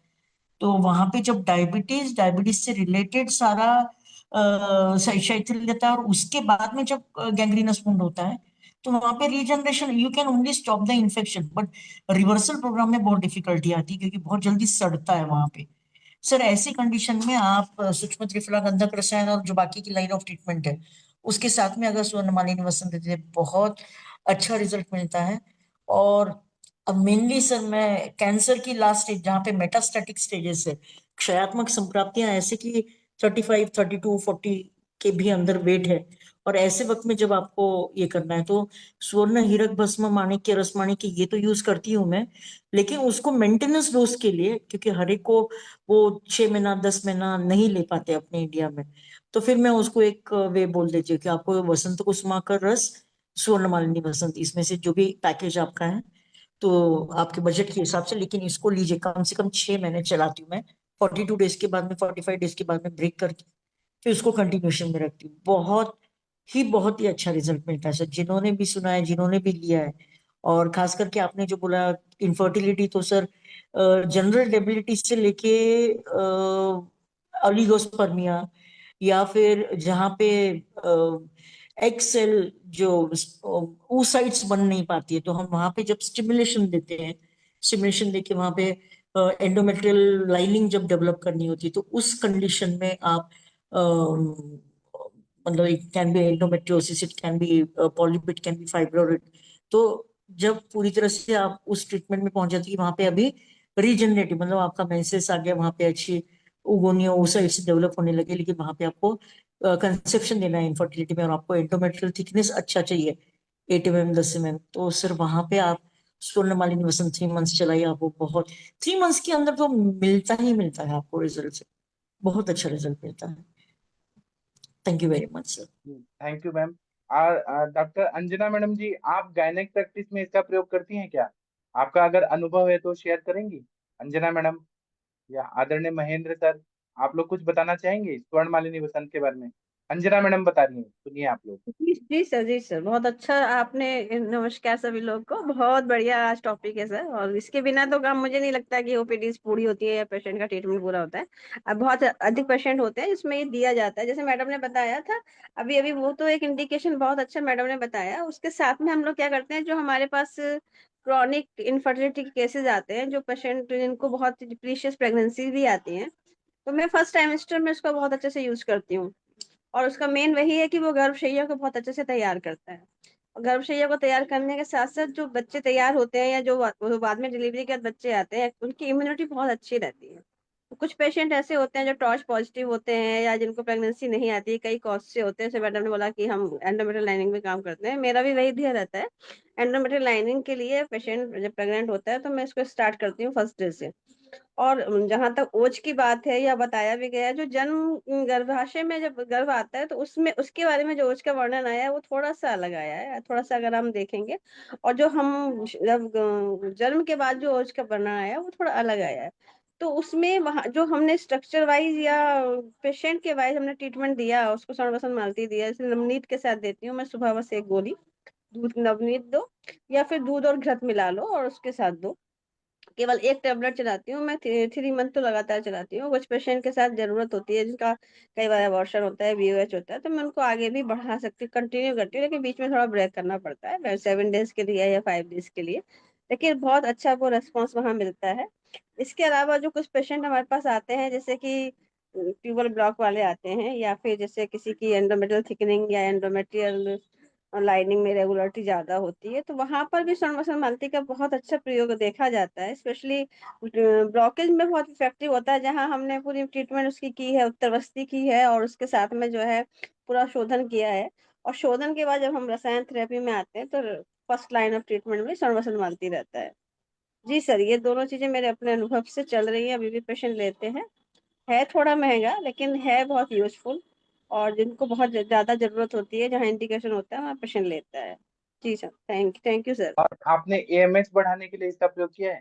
तो वहां पे जब डायबिटीज डायबिटीज से रिलेटेड सारा शैथिल्यता, और उसके बाद में जब गैंग्रीनस वुंड होता है, तो वहां पे regeneration you can only stop the infection, but reversal programme में बहुत डिफिकल्टी आती है, क्योंकि बहुत जल्दी सड़ता है वहां पे। सर ऐसी कंडीशन में आप सूक्ष्म त्रिफला गंधक रसायन और जो बाकी की लाइन ऑफ ट्रीटमेंट है, उसके साथ में अगर स्वर्ण मालिनी वसंत देते हैं, बहुत अच्छा रिजल्ट मिलता है। और अब मेनली सर मैं कैंसर की लास्ट स्टेज, जहाँ पे मेटास्टैटिक स्टेजेस है, क्षयात्मक संप्राप्तियां ऐसे कि 35 32 40 के भी अंदर वेट है, और ऐसे वक्त में जब आपको ये करना है, तो स्वर्ण हीरक भस्म माणिक्य रस माणिक्य ये तो यूज करती हूँ मैं। लेकिन उसको मेंटेनेंस डोज के लिए, क्योंकि हर एक को वो 6 महीना 10 महीना नहीं ले पाते अपने इंडिया में, तो फिर मैं उसको एक वे बोल देती हूँ कि आपको वसंत कुसुमा का रस, स्वर्ण मालिनी वसंत, इसमें से जो भी पैकेज आपका है, तो आपके बजट के हिसाब से, लेकिन इसको लीजिए, कम से कम 6 महीने चलाती हूँ मैं। 42 डेज के बाद में, 45 डेज के बाद में ब्रेक करके फिर उसको कंटिन्यूशन में रखती हूँ। बहुत ही अच्छा रिजल्ट मिलता है सर, जिन्होंने भी सुना है, जिन्होंने भी लिया है। और खास करके आपने जो बोला इनफर्टिलिटी, तो सर जनरल डेबिलिटी से लेके ओलिगोस्पर्मिया, या फिर जहाँ पे एग सेल जो oocytes बन नहीं पाती है, तो हम वहां पे जब स्टिमुलेशन देते हैं, स्टिमुलेशन देके वहां पे एंडोमेट्रियल लाइनिंग जब डेवलप करनी होती है, तो उस कंडीशन में आप मतलब it can be endometriosis, it can be polyp, it can be fibroid. तो जब पूरी तरह से आप उस ट्रीटमेंट में पहुंच जाती है, वहां पे अभी रीजनरेटिव, मतलब आपका मेंसेस आ गया, वहां पे अच्छी उगोनिया oocytes डेवलप होने लगे, लेकिन वहां पे आपको कंसेप्शन देना है इनफर्टिलिटी में, और आपको एंडोमेट्रियल थिकनेस अच्छा चाहिए, 8 mm 10 mm। तो सर वहां पे आप स्वर्ण मालिनी वसंत 3 मंथ्स चलाइए, आपको बहुत 3 मंथ्स के अंदर तो मिलता ही मिलता है आपको रिजल्ट, बहुत अच्छा रिजल्ट मिलता है। Thank you very much sir. Thank you ma'am. Doctor Anjana madam ji, आप गायनेक प्रैक्टिस में इसका प्रयोग करती हैं क्या? आपका अगर अनुभव है तो शेयर करेंगी अंजना मैडम, या आदरणीय महेंद्र सर, आप लोग कुछ बताना चाहेंगे स्वर्ण मालिनी वसंत के बारे में? अंजना मैडम बता रही हैं, सुनिए आप लोग। जी जी सर, जी सर, बहुत अच्छा आपने। नमस्कार सभी लोग को, बहुत बढ़िया आज टॉपिक है सर। और इसके बिना तो काम मुझे नहीं लगता कि ओपीडी पूरी होती है या पेशेंट का ट्रीटमेंट पूरा होता है। अब बहुत अधिक पेशेंट होते हैं जिसमें ये दिया जाता है, जैसे मैडम ने बताया था अभी अभी, वो तो एक इंडिकेशन बहुत अच्छा मैडम ने बताया। उसके साथ में हम लोग क्या करते हैं, जो हमारे पास क्रॉनिक इनफर्टिलिटी के केसेस आते हैं, जो पेशेंट जिनको बहुत प्रीशियस प्रेगनेंसी भी आती है, तो मैं फर्स्ट टाइमेस्टर में उसका बहुत अच्छे से यूज करती हूँ। और उसका मेन वही है कि वो गर्भशैया को बहुत अच्छे से तैयार करता है। और गर्भशैया को तैयार करने के साथ साथ जो बच्चे तैयार होते हैं या जो बाद में डिलीवरी के बाद बच्चे आते हैं, उनकी इम्यूनिटी बहुत अच्छी रहती है। तो कुछ पेशेंट ऐसे होते हैं जो टॉर्च पॉजिटिव होते हैं या जिनको प्रेगनेंसी नहीं आती है, कई कॉज से होते हैं। जैसे मैडम ने बोला कि हम एंडोमेट्रियल लाइनिंग में काम करते हैं, मेरा भी वही ध्येय रहता है। एंडोमेट्रियल लाइनिंग के लिए पेशेंट जब प्रेग्नेंट होता है तो मैं इसको स्टार्ट करती हूँ फर्स्ट डे से। और जहां तक ओज की बात है, या बताया भी गया है, जो जन्म गर्भाशय में जब गर्भ आता है तो उसमें उसके बारे में जो ओज का वर्णन आया है वो थोड़ा सा अलग आया है, थोड़ा सा अगर हम देखेंगे। और जो हम जब जन्म के बाद जो ओज का वर्णन आया है वो थोड़ा अलग आया है। तो उसमें वहाँ जो हमने स्ट्रक्चर वाइज या पेशेंट के वाइज हमने ट्रीटमेंट दिया, उसको स्वर्ण मालती दिया, जैसे नवनीत के साथ देती हूँ मैं सुबह बस एक गोली, दूध नवनीत दो या फिर दूध और घृत मिला लो और उसके साथ दो। केवल एक टेबलेट चलाती हूँ मैं, 3 मंथ तो लगातार चलाती हूँ। कुछ पेशेंट के साथ जरूरत होती है जिनका कई बार अबॉर्शन होता है, बीओएच होता है, तो मैं उनको आगे भी बढ़ा सकती हूँ, कंटिन्यू करती हूँ, लेकिन बीच में थोड़ा ब्रेक करना पड़ता है 7 डेज के लिए या 5 डेज के लिए। लेकिन बहुत अच्छा वो रेस्पॉन्स वहाँ मिलता है। इसके अलावा जो कुछ पेशेंट हमारे पास आते हैं, जैसे कि ट्यूबल ब्लॉक वाले आते हैं, या फिर जैसे किसी की एंडोमेट्रियल थिकनिंग या एंडोमेट्रियल लाइनिंग में रेगुलरिटी ज्यादा होती है, तो वहां पर भी स्वर्ण मालती का बहुत अच्छा प्रयोग देखा जाता है। स्पेशली ब्लॉकेज में बहुत इफेक्टिव होता है, जहां हमने पूरी ट्रीटमेंट उसकी की है, उत्तरवस्ती की है, और उसके साथ में जो है पूरा शोधन किया है। और शोधन के बाद जब हम रसायन थेरेपी में आते हैं तो फर्स्ट लाइन ऑफ ट्रीटमेंट में स्वर्ण मालती रहता है। जी सर, ये दोनों चीजें मेरे अपने अनुभव से चल रही है, अभी भी पेशेंट लेते हैं। है थोड़ा महंगा लेकिन है बहुत यूजफुल। और जिनको बहुत ज्यादा जरूरत होती है, जहाँ इंडिकेशन होता है, वहाँ पेशेंट लेता है। जी सर, थैंक यू सर। और आपने एएमएस बढ़ाने के लिए इसका प्रयोग किया है?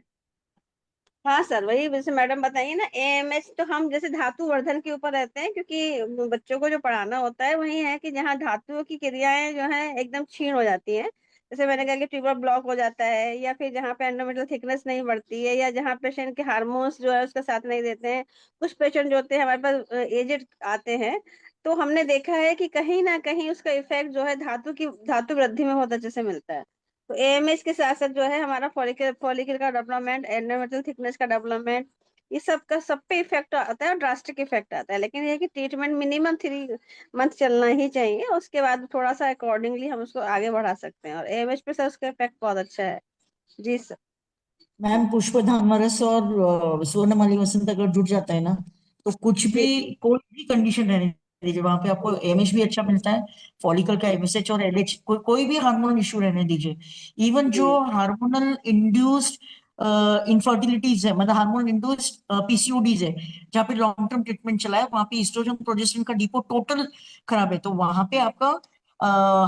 हाँ सर, वही जैसे मैडम बताइए ना, एएमएच तो हम जैसे धातु वर्धन के ऊपर रहते हैं, क्योंकि बच्चों को जो पढ़ाना होता है वही है कि जहाँ धातुओं की क्रियाएं जो है एकदम क्षीण हो जाती हैं। जैसे मैंने कहा कि ट्यूबर ब्लॉक हो जाता है, या फिर जहाँ पे एंडोमेट्रियल थिकनेस नहीं बढ़ती है, या जहाँ पेशेंट के हार्मोन्स जो है उसका साथ नहीं देते हैं। कुछ पेशेंट जो होते हैं हमारे पास एजेड आते हैं, तो हमने देखा है कि कहीं ना कहीं उसका इफेक्ट जो है धातु वृद्धि में बहुत अच्छे से मिलता है। तो एएमएस के साथ साथ जो है हमारा फॉलिकल फॉलिकल का डेवलपमेंट, एंडोमेट्रियल थिकनेस का डेवलपमेंट, ये सब का सब पे इफेक्ट आता है और ड्रास्टिक इफेक्ट आता है। लेकिन ये है कि ट्रीटमेंट मिनिमम 3 मंथ चलना ही चाहिए, उसके बाद थोड़ा सा अकॉर्डिंगली हम उसको आगे बढ़ा सकते हैं। और एएमएस पे सर उसका इफेक्ट बहुत अच्छा है। जी सर। मैम पुष्प धामरस और स्वर्णमाली वसंत अगर जुड़ जाता है ना, तो कुछ भी, जी कोई भी कंडीशन रहने दीजिए, वहां पे आपको एमएच भी अच्छा मिलता है, फॉलिकल का एमएसएच और एलएच, कोई भी हार्मोनल इश्यू रहने दीजिए। इवन जी जो हार्मोनल इंड्यूस्ड इनफर्टिलिटीज है, मतलब हार्मोन इंड्यूस्ड पीसीओडीज है, जहाँ पे लॉन्ग टर्म ट्रीटमेंट चला है, वहां पे ईस्ट्रोजन प्रोजेस्टेरोन का डिपो टोटल खराब है, तो वहां पे आपका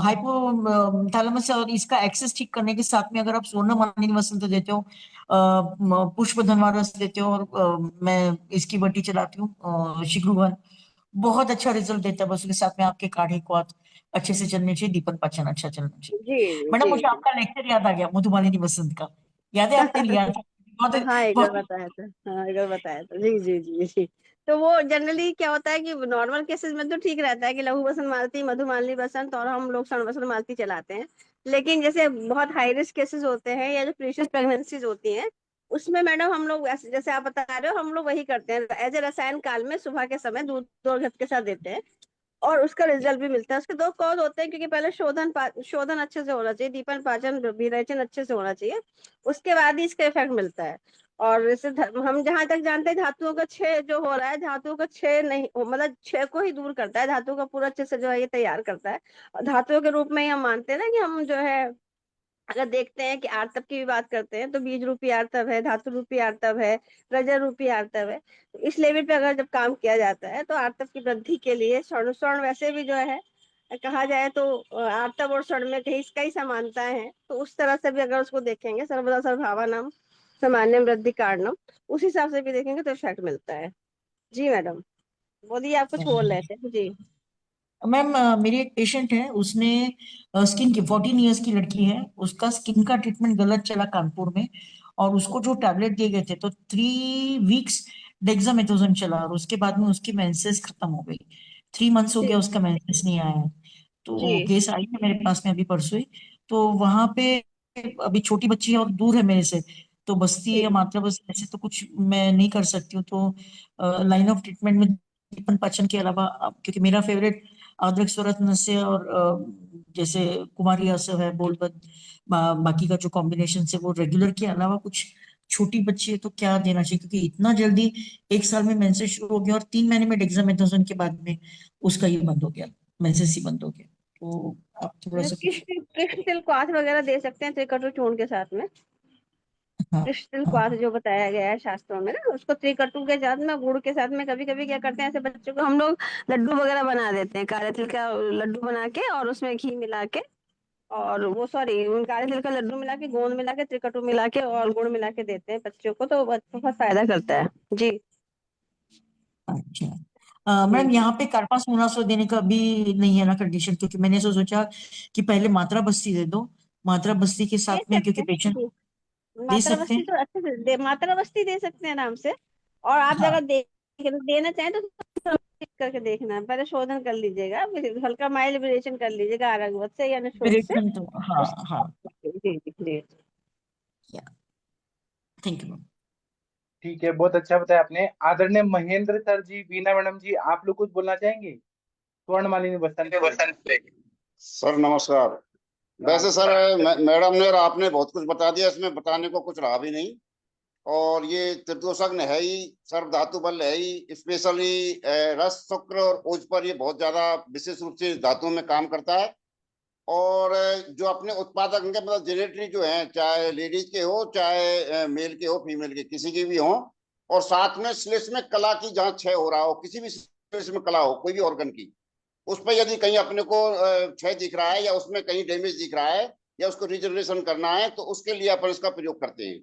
हाइपोथैलेमस और इसका एक्सेस ठीक करने के साथ में अगर आप स्वर्ण मालिनी वसंत देते हो, पुष्प धनवारस देते हो, और मैं इसकी बट्टी चलाती हूँ शिग्रुवन, बहुत अच्छा रिजल्ट देता है। बस उसके साथ में आपके काढ़े को अच्छे से चलने चाहिए, दीपक पाचन अच्छा चलना चाहिए। जी मैडम जी मुझे जी। आपका लेक्चर याद आ गया मधुमालिनी वसंत का, याद है आपने लिया था? बहुत हाँ एक बार बहुत बताया था, हाँ एक बार बताया था। जी जी जी जी। तो वो जनरली क्या होता है कि नॉर्मल केसेस में तो ठीक रहता है कि लघु बसंत मालती, मधुमालिनी बसंत, और हम लोग स्वर्ण बसंत मालती चलाते हैं। लेकिन जैसे बहुत हाई रिस्क केसेस होते हैं या जो प्रीशियस प्रेगनेंसीज होती हैं, उसमें मैडम हम लोग जैसे आप बता रहे हो, हम लोग वही करते हैं, एज ए रसायन काल में सुबह के समय दूध और घृत के साथ देते हैं। और उसका रिजल्ट भी मिलता है। उसके दो कॉज होते हैं, क्योंकि पहले शोधन अच्छे से होना चाहिए, दीपन पाचन विरेचन अच्छे से होना चाहिए, उसके बाद ही इसका इफेक्ट मिलता है। और जैसे हम जहां तक जानते हैं, धातुओं का क्षय जो हो रहा है, धातुओं का क्षय नहीं मतलब क्षय को ही दूर करता है, धातु का पूरा अच्छे से जो है ये तैयार करता है। और धातुओं के रूप में ही हम मानते हैं ना कि हम जो है, अगर देखते हैं कि आर्तव की भी बात करते हैं, तो बीज रूपी आर्तव है, धातु रूपी आर्तव है, रजर रूपी आर्तव है। तो इस लेवल पे अगर जब काम किया जाता है, तो आर्तव की वृद्धि के लिए स्वर्ण स्वर्ण वैसे भी जो है कहा जाए तो आर्तव और स्वर्ण में कहीं कई समानताएं हैं, तो उस तरह से भी अगर उसको देखेंगे, सर्वदा सर्वभावानाम सामान्यम वृद्धि कारणम, उस हिसाब से भी देखेंगे तो इफेक्ट मिलता है। जी मैडम, बोलिए, आप कुछ बोल रहे थे जी। मैम मेरी एक पेशेंट है, उसने स्किन की 14 इयर्स की लड़की है, उसका स्किन का ट्रीटमेंट गलत चला कानपुर में, और उसको जो टैबलेट दिए गए थे तो 3 वीक्स डेक्सामेथासोन चला, और उसके बाद में उसकी मेंसेस खत्म हो गई। 3 मंथ्स हो जी गया उसका मेंसेस नहीं आया है। तो जी केस आई है मेरे पास में अभी परसों ही। तो वहां पे अभी छोटी बच्ची है और दूर है मेरे से, तो बस्ती जी या मात्रा बस्ती ऐसे तो कुछ मैं नहीं कर सकती हूँ। तो लाइन ऑफ ट्रीटमेंट में दीपन पाचन के अलावा क्योंकि मेरा फेवरेट अदरक स्वरत नस्य और जैसे कुमारी आसव है बोलबद, बाकी का जो कॉम्बिनेशन से वो रेगुलर के अलावा कुछ, छोटी बच्ची है तो क्या देना चाहिए, क्योंकि इतना जल्दी 1 साल में मेंसेस शुरू हो गया और 3 महीने में डेक्सामेथासोन के बाद में उसका ये बंद हो गया, मेंसेस ही बंद हो गया। तो आप थोड़ा सा किस कुछ। किस तिल क्वाथ वगैरह दे सकते हैं त्रिकटु चूर्ण के साथ में। हाँ क्रिस्टल हाँ क्वाथ जो बताया गया है शास्त्रों में ना, उसको त्रिकटु के साथ में गुड़ के साथ में कभी कभी क्या करते हैं ऐसे बच्चों को हम लोग लड्डू वगैरह बना देते हैं, काले तिल का लड्डू बना के और उसमें घी मिला के, और वो सॉरी काले तिल का लड्डू मिला के, गोंद मिला के, त्रिकटु मिला के और गुड़ मिला के देते हैं बच्चों को, तो बहुत फायदा करता है। जी अच्छा। जी मैम जी यहाँ पे कार्पास मुनासो देने का भी नहीं है ना कंडीशन, क्योंकि मैंने सोचा कि पहले मात्रा बस्ती दे दो, मात्रा बस्ती के दे साथ में, सकते क्योंकि हैं पेशेंट जी। दे मात्रा सकते बस्ती हैं। तो अच्छे से मात्रा बस्ती दे सकते हैं आराम से। और आप हाँ अगर देना चाहें तो करके देखना है, पहले शोधन कर लीजिएगा, फिर हल्का माइल्ड वेरिएशन कर लीजिएगा आरंगवत से या निशोद से। विरेचन तो हाँ उस हाँ। जी जी जी थैंक यू मैम। ठीक है, बहुत अच्छा बताया आपने। आदरणीय महेंद्र सर जी, बीना मैडम जी, आप लोग कुछ बोलना चाहेंगे स्वर्ण मालिनी बसंत पे? सर नमस्कार। वैसे सर मैडम ने और आपने बहुत कुछ बता दिया, इसमें बताने को कुछ रहा भी नहीं। और ये त्रिदोषज्ञ है ही, सर्व धातु बल है ही, स्पेशली रस शुक्र और ओज पर ये बहुत ज्यादा विशेष रूप से धातुओं में काम करता है। और जो अपने उत्पादक हैं, मतलब जेनेटरी जो है, चाहे लेडीज के हो चाहे मेल के हो फीमेल के किसी की भी हो, और साथ में स्लेश में कला की जहाँ क्षय हो रहा हो, किसी भी स्लेश में कला हो कोई भी ऑर्गन की, उस पर यदि कहीं अपने को क्षय दिख रहा है या उसमें कहीं डैमेज दिख रहा है या उसको रिजनरेशन करना है, तो उसके लिए अपन इसका प्रयोग करते हैं।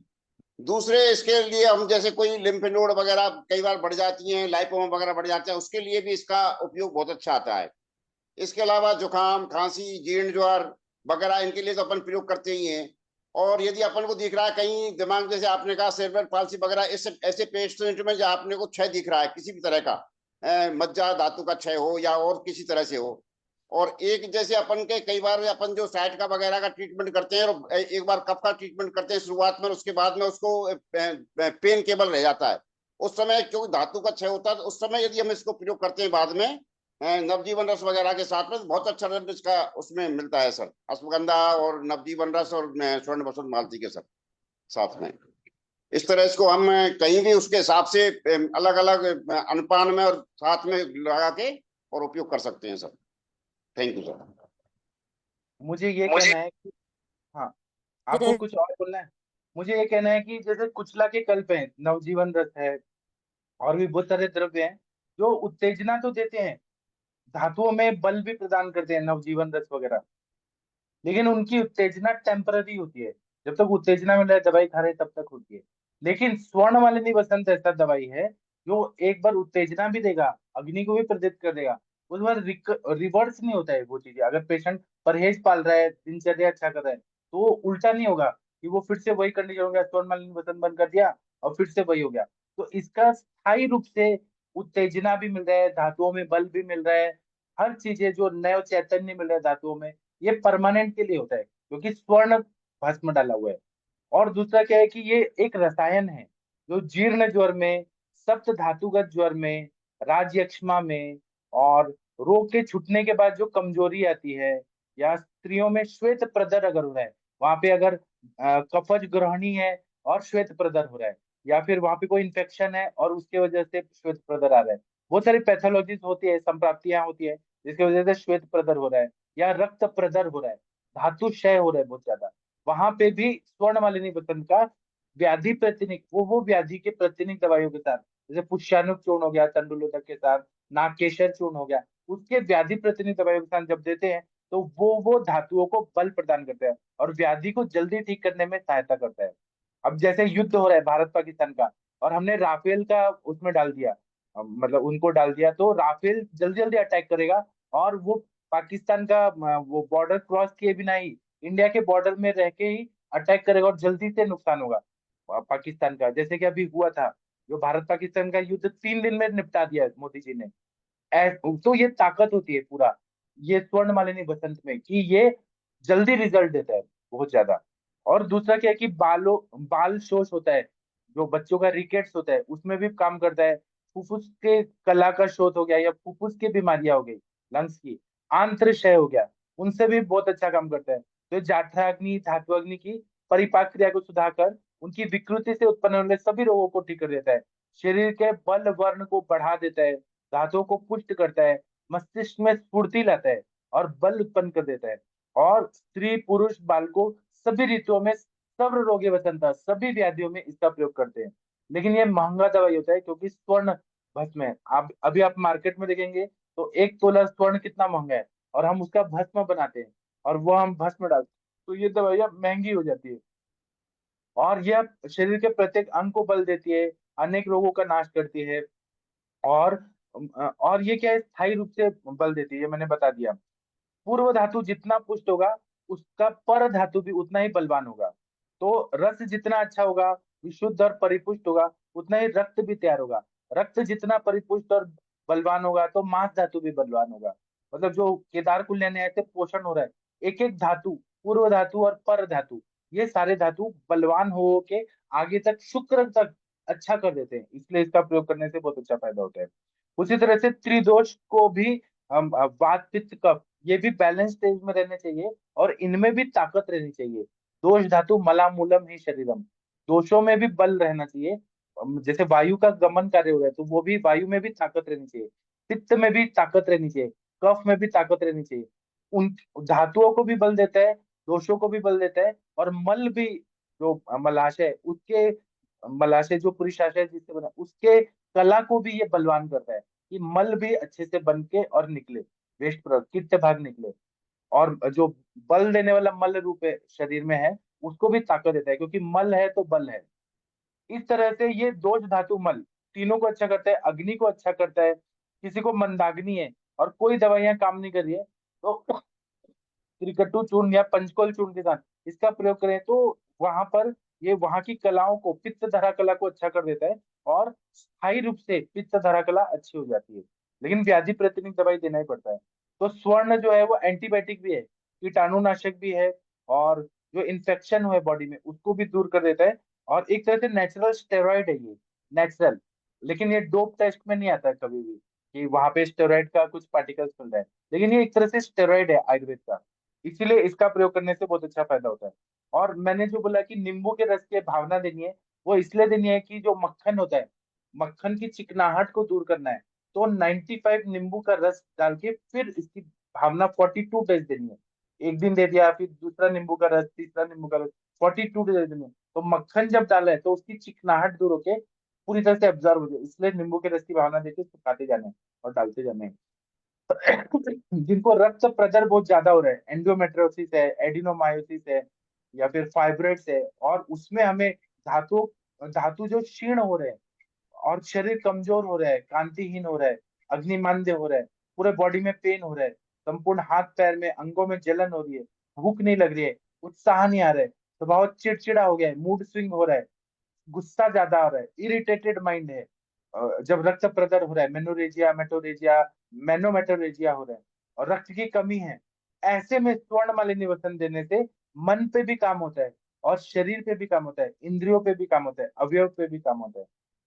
दूसरे इसके लिए हम जैसे कोई लिम्फ नोड वगैरह कई बार बढ़ जाती हैं, लाइपोमा वगैरह बढ़ जाते हैं, उसके लिए भी इसका उपयोग बहुत अच्छा आता है। इसके अलावा जुकाम खांसी जीर्ण ज्वर वगैरह इनके लिए तो अपन प्रयोग करते ही हैं। और यदि अपन को दिख रहा है कहीं दिमाग, जैसे आपने कहा सेरेब्रल पाल्सी वगैरह, इस ऐसे पेशेंट में जो आपने को क्षय दिख रहा है किसी भी तरह का, मज्जा धातु का क्षय हो या और किसी तरह से हो, और एक जैसे अपन के कई बार अपन जो साइड का वगैरह का ट्रीटमेंट करते हैं और एक बार कफ का ट्रीटमेंट करते हैं शुरुआत में, उसके बाद में उसको पेन केबल रह जाता है, उस समय क्योंकि धातु का क्षय होता है, तो उस समय यदि हम इसको प्रयोग करते हैं बाद में नवजीवन रस वगैरह के साथ में, तो बहुत अच्छा रिजल्ट इसका उसमें मिलता है सर। अश्वगंधा और नवजीवन रस और स्वर्ण बसंत मालती के सर साथ में, इस तरह इसको हम कहीं भी उसके हिसाब से अलग अलग अनुपान में और साथ में लगा के और उपयोग कर सकते हैं सर। Thank you sir. मुझे ये कहना है कि हाँ, आपको कुछ और बोलना है? मुझे ये कहना है कि जैसे कुचला के कल्प है, नवजीवन रस है, और भी बहुत सारे द्रव्य हैं जो उत्तेजना तो देते हैं, धातुओं में बल भी प्रदान करते हैं, नवजीवन रस वगैरह, लेकिन उनकी उत्तेजना टेम्पररी होती है। जब तक उत्तेजना मिल रहा है, दवाई खा रहे हैं, तब तक होती है। लेकिन स्वर्ण मालिनी बसंत ऐसा दवाई है जो एक बार उत्तेजना भी देगा, अग्नि को भी प्रदीप्त कर देगा, उस बार रिवर्स नहीं होता है वो चीजें। अगर पेशेंट परहेज पाल रहा है, दिनचर्या अच्छा कर रहा है, तो वो उल्टा नहीं होगा कि वो फिर से वही कंडीशन हो गया, स्वर्ण मालिनी बसंत बंद कर दिया और फिर से वही हो गया। तो इसका स्थायी रूप से उत्तेजना भी मिल रहा है, धातुओं में बल भी मिल रहा है, हर चीजें जो नव चैतन्य मिल रहा है धातुओं में, ये परमानेंट के लिए होता है क्योंकि स्वर्ण भस्म डाला हुआ है। और दूसरा क्या है कि ये एक रसायन है जो जीर्ण ज्वर में, सप्त धातुगत ज्वर में, राजयक्ष्मा में, और रोग के छूटने के बाद जो कमजोरी आती है, या स्त्रियों में श्वेत प्रदर अगर हो रहा है, वहां पे अगर कफज ग्रहणी है और श्वेत प्रदर हो रहा है, या फिर वहां पे कोई इन्फेक्शन है और उसके वजह से श्वेत प्रदर आ रहा है, बहुत सारी पैथोलॉजीज होती है, संप्राप्तियां होती है जिसकी वजह से श्वेत प्रदर हो रहा है या रक्त प्रदर हो रहा है, धातु क्षय हो रहा है बहुत ज्यादा, वहां पे भी स्वर्ण मालिनी बसंत का व्याधि प्रतिनिक, वो व्याधि के प्रतिनिक दवाइयों के साथ, जैसे पुष्यानुक चूर्ण हो गया तंडुलोदक के साथ, नागकेशर चूर्ण हो गया, उसके व्याधि प्रतिनिक दवाइयों के साथ जब देते हैं तो वो धातुओं को बल प्रदान करता है और व्याधि को जल्दी ठीक करने में सहायता करता है। अब जैसे युद्ध हो रहा है भारत पाकिस्तान का, और हमने राफेल का उसमें डाल दिया, मतलब उनको डाल दिया, तो राफेल जल्दी जल्दी अटैक करेगा, और वो पाकिस्तान का वो बॉर्डर क्रॉस किए बिना ही इंडिया के बॉर्डर में रह के ही अटैक करेगा और जल्दी से नुकसान होगा पाकिस्तान का, जैसे कि अभी हुआ था। जो भारत पाकिस्तान का युद्ध 3 दिन में निपटा दिया मोदी जी ने। तो ये ताकत होती है पूरा ये स्वर्ण मालिनी बसंत में, कि ये जल्दी रिजल्ट देता है बहुत ज्यादा। और दूसरा क्या है कि बाल शोष होता है, जो बच्चों का रिकेट्स होता है उसमें भी काम करता है। फुफ्फुस के कला का शोथ हो गया या फुफ्फुस की बीमारियां हो गई, लंग्स की, आंत्र क्षय हो गया, उनसे भी बहुत अच्छा काम करता है। तो जाठराग्नि धात्वाग्नि की परिपाक क्रिया को सुधारकर उनकी विकृति से उत्पन्न होने वाले सभी रोगों को ठीक कर देता है। शरीर के बल वर्ण को बढ़ा देता है, धातुओं को पुष्ट करता है, मस्तिष्क में स्फूर्ति लाता है और बल उत्पन्न कर देता है। और स्त्री पुरुष बालकों सभी ऋतुओं में सर्व रोगी वसंता सभी व्याधियों में इसका प्रयोग करते हैं। लेकिन ये महंगा दवाई होता है क्योंकि स्वर्ण भस्म है। आप अभी आप मार्केट में देखेंगे तो 1 तोला स्वर्ण कितना महंगा है, और हम उसका भस्म बनाते हैं और वो हम भस्म डालते हैं, तो ये दवाइयाँ महंगी हो जाती है। और यह शरीर के प्रत्येक अंग को बल देती है, अनेक रोगों का नाश करती है। और और ये क्या है, स्थायी रूप से बल देती है, ये मैंने बता दिया। पूर्व धातु जितना पुष्ट होगा उसका पर धातु भी उतना ही बलवान होगा। तो रस जितना अच्छा होगा, विशुद्ध और परिपुष्ट होगा, उतना ही रक्त भी तैयार होगा। रक्त जितना परिपुष्ट और बलवान होगा तो मांस धातु भी बलवान होगा। मतलब जो केदार कुल्य ने ऐसे पोषण हो रहा है, एक एक धातु, पूर्व धातु और पर धातु, ये सारे धातु बलवान हो के आगे तक शुक्र तक अच्छा कर देते हैं, इसलिए इसका प्रयोग करने से बहुत अच्छा फायदा होता है। उसी तरह से त्रिदोष को भी हम वात पित्त कफ ये भी बैलेंस स्टेज में रहने चाहिए और इनमें भी ताकत रहनी चाहिए। दोष धातु मला मूलम ही शरीरम, दोषों में भी बल रहना चाहिए। जैसे वायु का गमन कार्य हो रहा है तो वो भी वायु में भी ताकत रहनी चाहिए, पित्त में भी ताकत रहनी चाहिए, कफ में भी ताकत रहनी चाहिए। उन धातुओं को भी बल देता है, दोषों को भी बल देता है, और मल भी, जो मलाशय उसके, मलाशय जो पुरुषाशय जिससे बना उसके कला को भी ये बलवान करता है कि मल भी अच्छे से बन के और निकले, वेस्ट प्रोडक्ट कित्त भाग निकले। और जो बल देने वाला मल रूप है शरीर में है उसको भी ताकत देता है, क्योंकि मल है तो बल है। इस तरह से ये दोष धातु मल तीनों को अच्छा करता है, अग्नि को अच्छा करता है। किसी को मंदाग्नि है और कोई दवाइयां काम नहीं कर रही है तो त्रिकटु चूर्ण या पंचकोल चूर्ण के साथ इसका प्रयोग करें तो वहां पर ये वहां की कलाओं को, पित्त धरा कला को अच्छा कर देता है और स्थायी रूप से पित्त धरा कला अच्छी हो जाती है। लेकिन व्याधि प्रतिनिधि दवाई देना ही पड़ता है। तो स्वर्ण जो है वो एंटीबायोटिक भी है, कीटाणुनाशक भी है, और जो इन्फेक्शन है बॉडी में उसको भी दूर कर देता है। और एक तरह से नेचुरल स्टेरॉइड है ये, नेचुरल। लेकिन ये डोप टेस्ट में नहीं आता है कभी भी कि वहां पे स्टेरॉइड का कुछ पार्टिकल्स मिल रहा है, लेकिन ये एक तरह से स्टेरॉइड है आयुर्वेद का, इसीलिए इसका प्रयोग करने से बहुत अच्छा फायदा होता है। और मैंने जो बोला कि नींबू के रस की भावना देनी है, वो इसलिए देनी है कि जो मक्खन होता है, मक्खन की चिकनाहट को दूर करना है, तो 95 नींबू का रस डाल के फिर इसकी भावना 42 डेज देनी है। एक दिन दे दिया, फिर दूसरा नींबू का रस, तीसरा नींबू का रस, 42 डेज देनी है। तो मक्खन जब डाला है तो उसकी चिकनाहट दूर होके पूरी तरह से एब्जॉर्ब हो जाए, इसलिए नींबू के रस की भावना देके उसको खाते जाने हैं और डालते जाने हैं। जिनको रक्त प्रदर बहुत ज्यादा हो रहा है, एंडोमेट्रियोसिस है, एडिनोमायोसिस है, या फिर फाइब्रोइड्स है, और उसमें हमें धातु धातु जो क्षीण हो रहे हैं और शरीर कमजोर हो रहा है, कांतिहीन हो रहा है, अग्निमांद्य हो रहा है, पूरे बॉडी में पेन हो रहा है, संपूर्ण हाथ पैर में अंगों में जलन हो रही है, भूख नहीं लग रही है, उत्साह नहीं आ रहा है, स्वभाव चिड़चिड़ा हो गया है, मूड स्विंग हो रहा है, गुस्सा ज्यादा आ रहा है, इरिटेटेड माइंड है, जब रक्त प्रदर हो रहा है, मेनोरेजिया, मेटोरेजिया, मैनोमेटोरेजिया हो रहा है, और रक्त की कमी है, ऐसे में स्वर्ण मालिनी वसन देने से मन पे भी काम होता है और शरीर पे भी काम होता है, इंद्रियों पे भी काम होता है, अवयव पे भी काम होता है।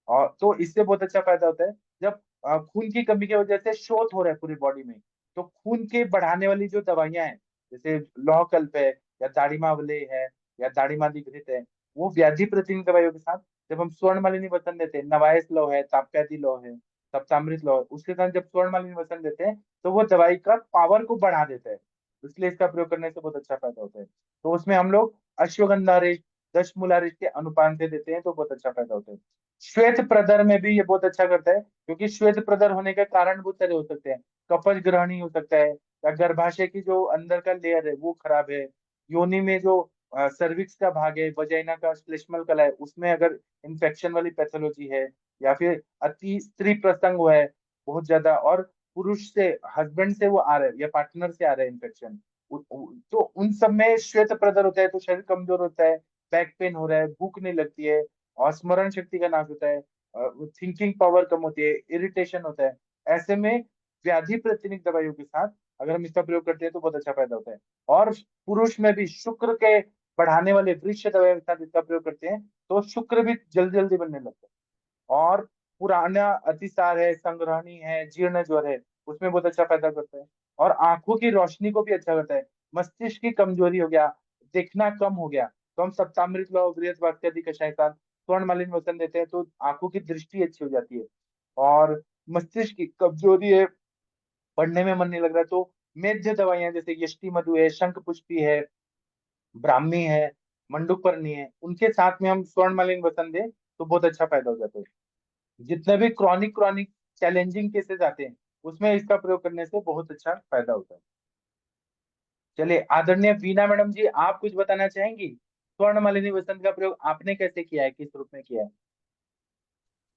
और तो इससे बहुत अच्छा फायदा होता है जब खून की कमी की वजह से शोथ हो रहा है पूरी बॉडी में, तो खून के बढ़ाने वाली जो दवाइयां हैं, जैसे लौह कल्प है, या दाढ़ीमा वलय है, या दाढ़ीमादी घृत है, वो व्याधि प्रतिरोधी दवाइयों के साथ जब हम स्वर्ण मालिनी वचन देते हैं, नवायस लौह है, ताप्यादि लौह है, सप्तामृत लौह है, उसके साथ जब स्वर्ण मालिनी वचन देते हैं तो वो दवाई का पावर को बढ़ा देता है, इसलिए इसका प्रयोग करने से बहुत अच्छा फायदा होता है। तो उसमें हम लोग अश्वगंधा रिष्ट, दशमूला रिष्ट के अनुपान से देते हैं तो बहुत अच्छा फायदा होता है। श्वेत प्रदर में भी ये बहुत अच्छा करता है, क्योंकि श्वेत प्रदर होने के कारण बहुत सारे हो सकते हैं, कपच ग्रहणी हो सकता है, या गर्भाशय की जो अंदर का लेयर है वो खराब है, योनि में जो सर्विक्स का भाग है, वजाइना का श्लेष्मल कला है, उसमें अगर इन्फेक्शन वाली पैथोलॉजी है, या फिर अति स्त्री प्रसंग हुआ है बहुत ज्यादा, और पुरुष से, हस्बैंड से वो आ रहा है या पार्टनर से आ रहा है इन्फेक्शन, तो उन सब में श्वेत प्रदर होता है, तो शरीर कमजोर होता है, बैक पेन हो रहा है, भूख नहीं लगती है, और स्मरण शक्ति का नाश होता है, थिंकिंग पावर कम होती है, इरिटेशन होता है। ऐसे में व्याधि प्रतिनिधि दवाइयों के साथ अगर हम इसका प्रयोग करते हैं तो बहुत अच्छा फायदा होता है। और पुरुष में भी शुक्र के बढ़ाने वाले वृक्ष दवाइयों के साथ इसका प्रयोग करते हैं तो शुक्र भी जल्दी जल्दी बनने लगता है। और पुराना अतिसार है, संग्रहणी है, जीर्ण ज्वर है, उसमें बहुत अच्छा फायदा करता है। और आंखों की रोशनी को भी अच्छा करता है। मस्तिष्क की कमजोरी हो गया, देखना कम हो गया, तो हम सप्तामृत लौ बृहस्पति कषाय साथ स्वर्णमालिनी वचन देते हैं तो आंखों की दृष्टि अच्छी हो जाती है। और मस्तिष्क की कमजोरी है, पढ़ने में मन नहीं लग रहा है, तो मेध्य दवाइयां जैसे यष्टि मधु है, शंख पुष्पी है, ब्राह्मी है, मंडूकपर्णी है, उनके साथ में हम स्वर्णमालिनी वचन दें तो बहुत अच्छा फायदा हो जाता है। जितने भी क्रॉनिक क्रॉनिक चैलेंजिंग केसेस आते हैं उसमें इसका प्रयोग करने से बहुत अच्छा फायदा होता है। चलिए, आदरणीय वीना मैडम जी, आप कुछ बताना चाहेंगी? स्वर्णमालिनी वसंत का प्रयोग आपने कैसे किया है, किस रूप में किया है?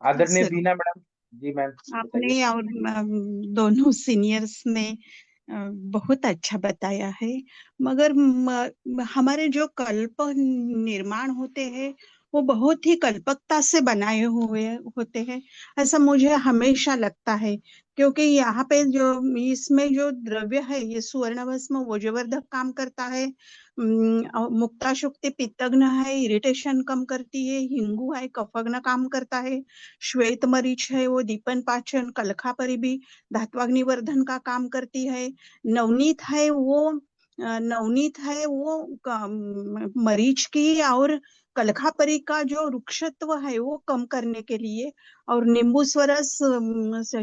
आदरणीय जरूर। वीना मैडम जी, मैम बताइए। आपने और दोनों सीनियर्स ने बहुत अच्छा बताया है। मगर हमारे जो कल्प निर्माण होते हैं वो बहुत ही कल्पकता से बनाए हुए होते हैं, ऐसा मुझे हमेशा लगता है। क्योंकि यहाँ पे जो इसमें जो द्रव्य है ये स्वर्ण भस्म वजवर्धक काम करता है, मुक्ता शुक्ति पित्तग्न है, इरिटेशन कम करती है, हिंगू है कफग्न काम करता है, श्वेत मरीच है वो दीपन पाचन, कलखापरी भी धात्वाग्निवर्धन का काम करती है, नवनीत है वो मरीच की और कलखापरी का जो रुक्षत्व है वो कम करने के लिए, और नींबू स्वरस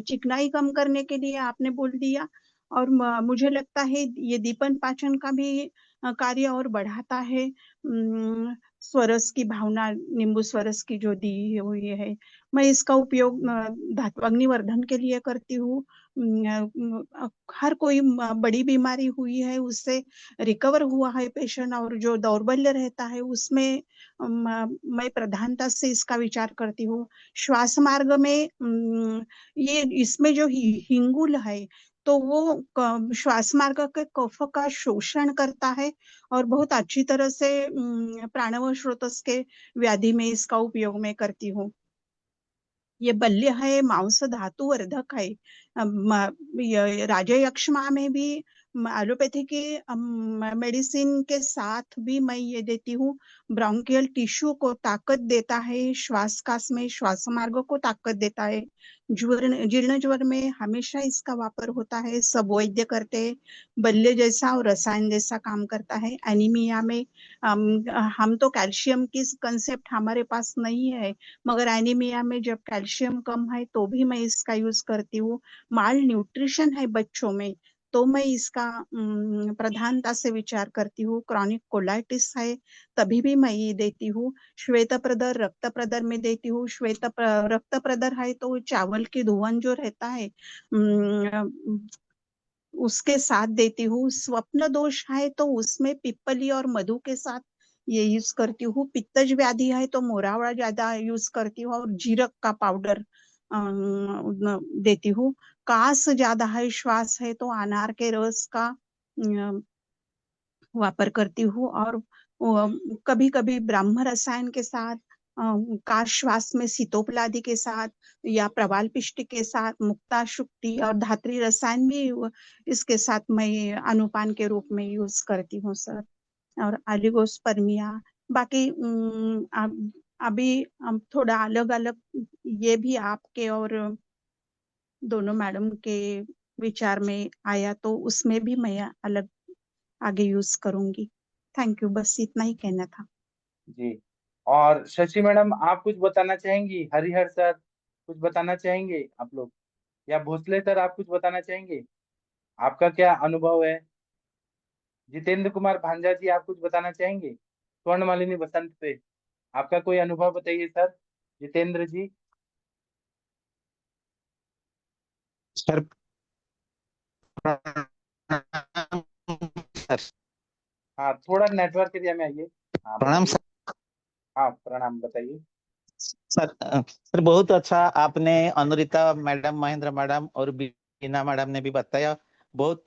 चिकनाई कम करने के लिए आपने बोल दिया। और मुझे लगता है ये दीपन पाचन का भी कार्य और बढ़ाता है। स्वरस की भावना नींबू स्वरस की जो दी हुई है, मैं इसका उपयोग धात्वाग्निवर्धन के लिए करती हूँ। हर कोई बड़ी बीमारी हुई है उससे रिकवर हुआ है पेशेंट, और जो दौर्बल्य रहता है उसमें मैं प्रधानता से इसका विचार करती हूँ। श्वास मार्ग में ये इसमें जो हिंगुल है तो वो श्वास मार्ग के कफ का शोषण करता है और बहुत अच्छी तरह से प्राणव स्रोतस के व्याधि में इसका उपयोग मैं करती हूँ। ये बल्य है, मांस धातु वर्धक है। राजयक्ष्मा में भी एलोपैथी के मेडिसिन के साथ भी मैं ये देती हूँ। ब्रोंकियल टिश्यू को ताकत देता है, श्वासकाश में श्वास मार्ग को ताकत देता है। जीर्ण ज्वर में हमेशा इसका वापर होता है, सब वैद्य करते हैं। बल्य जैसा और रसायन जैसा काम करता है। एनीमिया में हम तो कैल्शियम की कंसेप्ट हमारे पास नहीं है, मगर एनीमिया में जब कैल्शियम कम है तो भी मैं इसका यूज करती हूँ। माल न्यूट्रिशन है बच्चों में तो मैं इसका प्रधानता से विचार करती हूँ। क्रॉनिक कोलाइटिस है तभी भी मैं ये देती हूँ। श्वेत प्रदर रक्त प्रदर में देती हूँ। रक्त प्रदर है तो चावल की धुवन जो रहता है उसके साथ देती हूँ। स्वप्न दोष है तो उसमें पिप्पली और मधु के साथ ये यूज करती हूँ। पित्तज व्याधि है तो मोरावड़ा ज्यादा यूज करती हूँ और जीरक का पाउडर देती हूँ। कास ज्यादा है, श्वास है तो अनार के रस का वापर करती हूँ। और कभी कभी ब्रह्म रसायन के साथ, काश श्वास में सीतोपलादि के साथ या प्रवाल पिष्ट के साथ मुक्ता शुक्ति और धात्री रसायन भी इसके साथ मैं अनुपान के रूप में यूज करती हूँ सर। और एलिगोस्पर्मिया बाकी अभी थोड़ा अलग अलग ये भी आपके और दोनों मैडम के विचार में आया तो उसमें भी मैं अलग आगे यूज करूंगी। थैंक यू, बस इतना ही कहना था जी। और शशि मैडम, आप कुछ बताना चाहेंगी? हरिहर सर कुछ बताना चाहेंगे आप लोग? या भोसले सर आप कुछ बताना चाहेंगे? आपका क्या अनुभव है? जितेंद्र कुमार भांजा जी, आप कुछ बताना चाहेंगे स्वर्णमालिनी वसंत पे? आपका कोई अनुभव बताइए सर, जितेंद्र जी। सर प्रणाम सर। हाँ, थोड़ा नेटवर्क एरिया में आइए। हाँ प्रणाम बताइए। सर। हाँ प्रणाम, बताइए। सर बहुत अच्छा आपने अनुरिता मैडम, महेंद्र मैडम और हीना मैडम ने भी बताया, बहुत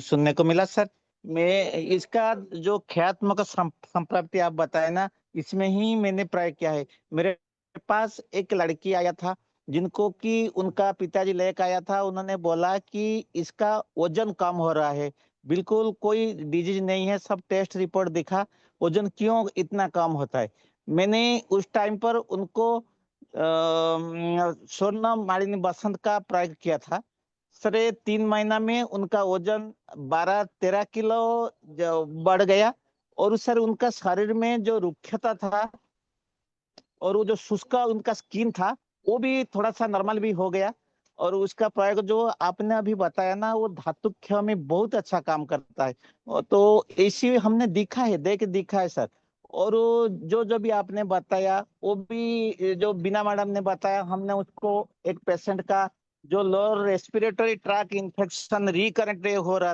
सुनने को मिला सर। मैं इसका जो ख्यात्मक संप्राप्ति आप बताए ना, इसमें ही मैंने प्रयोग किया है। मेरे पास एक लड़की आया था जिनको कि उनका पिताजी लेकर आया था, उन्होंने बोला कि इसका वजन कम हो रहा है, बिल्कुल कोई डिजीज नहीं है, सब टेस्ट रिपोर्ट दिखा, वजन क्यों इतना कम होता है। मैंने उस टाइम पर उनको स्वर्ण मालिनी बसंत का प्रयोग किया था सर। 3 महीना में उनका वजन 12-13 किलो बढ़ गया, और सर उनका शरीर में जो रुक्षता था और वो जो शुष्क उनका स्किन था वो भी थोड़ा सा नॉर्मल भी हो गया। और उसका प्रयोग जो आपने अभी बताया ना, वो धातुक्य में बहुत अच्छा काम करता है। तो ऐसी हमने दिखा है सर। और वो जो जो भी आपने बताया, वो भी जो बिना मैडम ने बताया, हमने उसको एक पेशेंट का जो lower respiratory tract infection recurrent हो रहा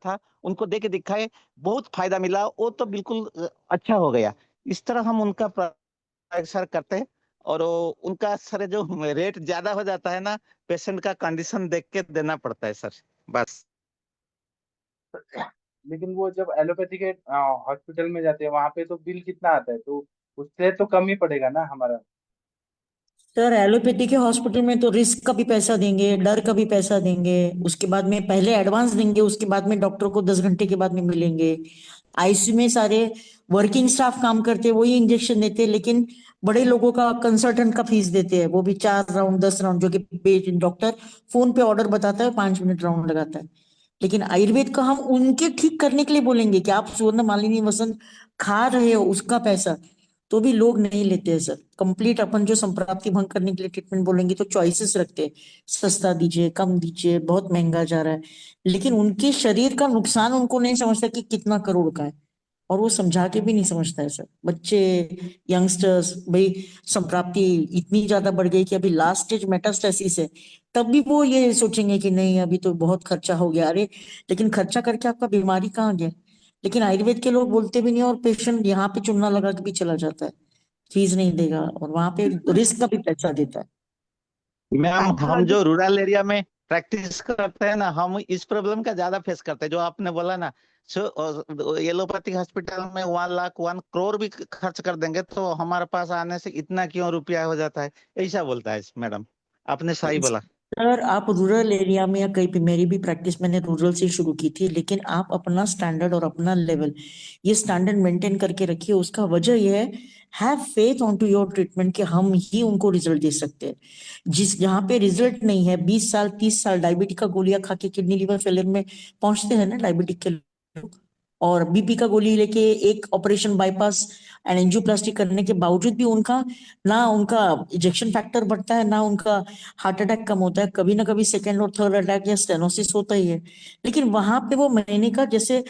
था, उनको दे के दिखाए, बहुत फायदा मिला, वो तो बिल्कुल अच्छा हो गया। इस तरह हम उनका सर करते हैं। और उनका सर जो रेट ज्यादा हो जाता है ना, पेशेंट का कंडीशन देख के देना पड़ता है सर, बस। लेकिन वो जब एलोपैथी के हॉस्पिटल में जाते हैं वहां पे तो बिल कितना आता है, तो उससे तो कम ही पड़ेगा ना हमारा। सर एलोपैथी के हॉस्पिटल में तो रिस्क का भी पैसा देंगे, डर का भी पैसा देंगे, उसके बाद में पहले एडवांस देंगे, उसके बाद में डॉक्टर को 10 घंटे के बाद में मिलेंगे। आईसीयू में सारे वर्किंग स्टाफ काम करते हैं, वही इंजेक्शन देते हैं, लेकिन बड़े लोगों का कंसल्टेंट का फीस देते हैं, वो भी 4 राउंड 10 राउंड, जो कि डॉक्टर फोन पे ऑर्डर बताता है, 5 मिनट राउंड लगाता है। लेकिन आयुर्वेद का हम उनके ठीक करने के लिए बोलेंगे कि आप सुवर्ण मालिनी वसंत खा रहे हो, उसका पैसा तो भी लोग नहीं लेते हैं सर। कंप्लीट अपन जो संप्राप्ति भंग करने के लिए ट्रीटमेंट बोलेंगे तो चॉइसेस रखते हैं, सस्ता दीजिए, कम दीजिए, बहुत महंगा जा रहा है, लेकिन उनके शरीर का नुकसान उनको नहीं समझता कि कितना करोड़ का है। और वो समझा के भी नहीं समझता है सर। बच्चे, यंगस्टर्स, भाई संप्राप्ति इतनी ज्यादा बढ़ गई कि अभी लास्ट स्टेज मेटास्टेसिस है, तब भी वो ये सोचेंगे कि नहीं अभी तो बहुत खर्चा हो गया। अरे लेकिन खर्चा करके आपका बीमारी कहाँ गया? लेकिन आयुर्वेद के लोग बोलते भी नहीं, और पेशेंट यहाँ पे चुन्ना लगा के भी चला जाता है, फीस नहीं देगा, और वहां पे रिस्क का भी पैसा देता है। मैम, हम पैथोलॉजी जो रूरल एरिया में प्रैक्टिस करते हैं ना, हम इस प्रॉब्लम का ज्यादा फेस करते हैं, जो आपने बोला ना। सो एलोपैथिक हॉस्पिटल में 1 लाख 1 करोड़ भी खर्च कर देंगे तो हमारे पास आने से इतना क्यों रुपया हो जाता है, ऐसा बोलता है मैडम। आपने सही बोला। सर आप रूरल एरिया में या कहीं पे, मेरी भी प्रैक्टिस मैंने रूरल से शुरू की थी, लेकिन आप अपना स्टैंडर्ड और अपना लेवल, ये स्टैंडर्ड मेंटेन करके रखिए। उसका वजह ये है, have faith on to your treatment, कि हम ही उनको रिजल्ट दे सकते हैं। जिस जहाँ पे रिजल्ट नहीं है, 20 साल 30 साल डायबिटिक का गोलियां खा के किडनी लिवर फेलियर में पहुंचते हैं ना डायबिटिक के लोग, और बीपी का गोली लेके एक ऑपरेशन बाईपास एंड एंजियोप्लास्टी करने के बावजूद भी उनका ना उनका इजेक्शन फैक्टर बढ़ता है, ना उनका हार्ट अटैक कम होता है, कभी ना कभी सेकेंड और थर्ड अटैक या स्टेनोसिस होता ही है। लेकिन वहां पे वो महीने का, जैसे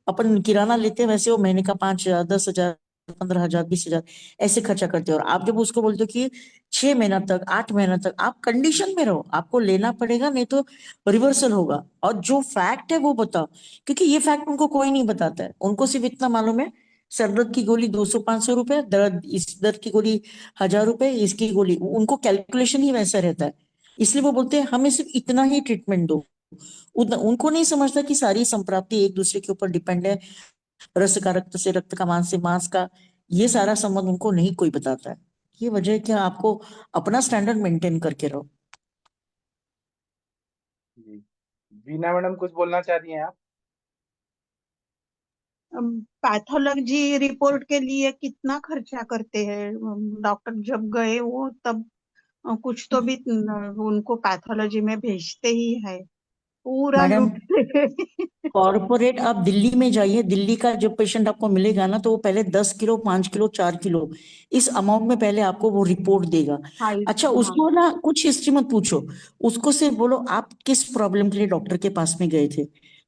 अपन किराना लेते हैं, वैसे वो महीने का 5,000 10,000 15,000 20,000 ऐसे खर्चा करते हैं। और आप जब उसको बोलते हो कि 6 महीना तक 8 महीना तक आप कंडीशन में रहो, आपको लेना पड़ेगा, नहीं तो रिवर्सल होगा, और जो फैक्ट है वो बताओ। क्योंकि ये फैक्ट उनको कोई नहीं बताता है, उनको सिर्फ इतना मालूम है, सर दर्द की गोली 200 500 रुपए, दर्द इस दर्द की गोली 1,000 रुपए, इसकी गोली, उनको कैलकुलेशन ही वैसा रहता है। इसलिए वो बोलते हैं हमें सिर्फ इतना ही ट्रीटमेंट दो। उनको नहीं समझता कि सारी संप्राप्ति एक दूसरे के ऊपर डिपेंड है, रस का रक्त से, रक्त का मांस से मांस का, ये सारा संबंध उनको नहीं कोई बताता है। ये वजह है कि आपको अपना स्टैंडर्ड मेंटेन करके रहो। जी, बीना मैडम कुछ बोलना चाह रही हैं आप? पैथोलॉजी रिपोर्ट के लिए कितना खर्चा करते हैं डॉक्टर? जब गए वो तब कुछ तो भी उनको पैथोलॉजी में भेजते ही है, पूरा मैडम लूटते हैं। कॉर्पोरेट, आप दिल्ली में जाइए, दिल्ली का जो पेशेंट आपको मिलेगा ना, तो वो पहले 10 किलो 5 किलो 4 किलो इस अमाउंट में पहले आपको वो रिपोर्ट देगा। अच्छा, हाँ, उसको ना कुछ हिस्ट्री मत पूछो, उसको सिर्फ बोलो आप किस प्रॉब्लम के लिए डॉक्टर के पास में गए थे,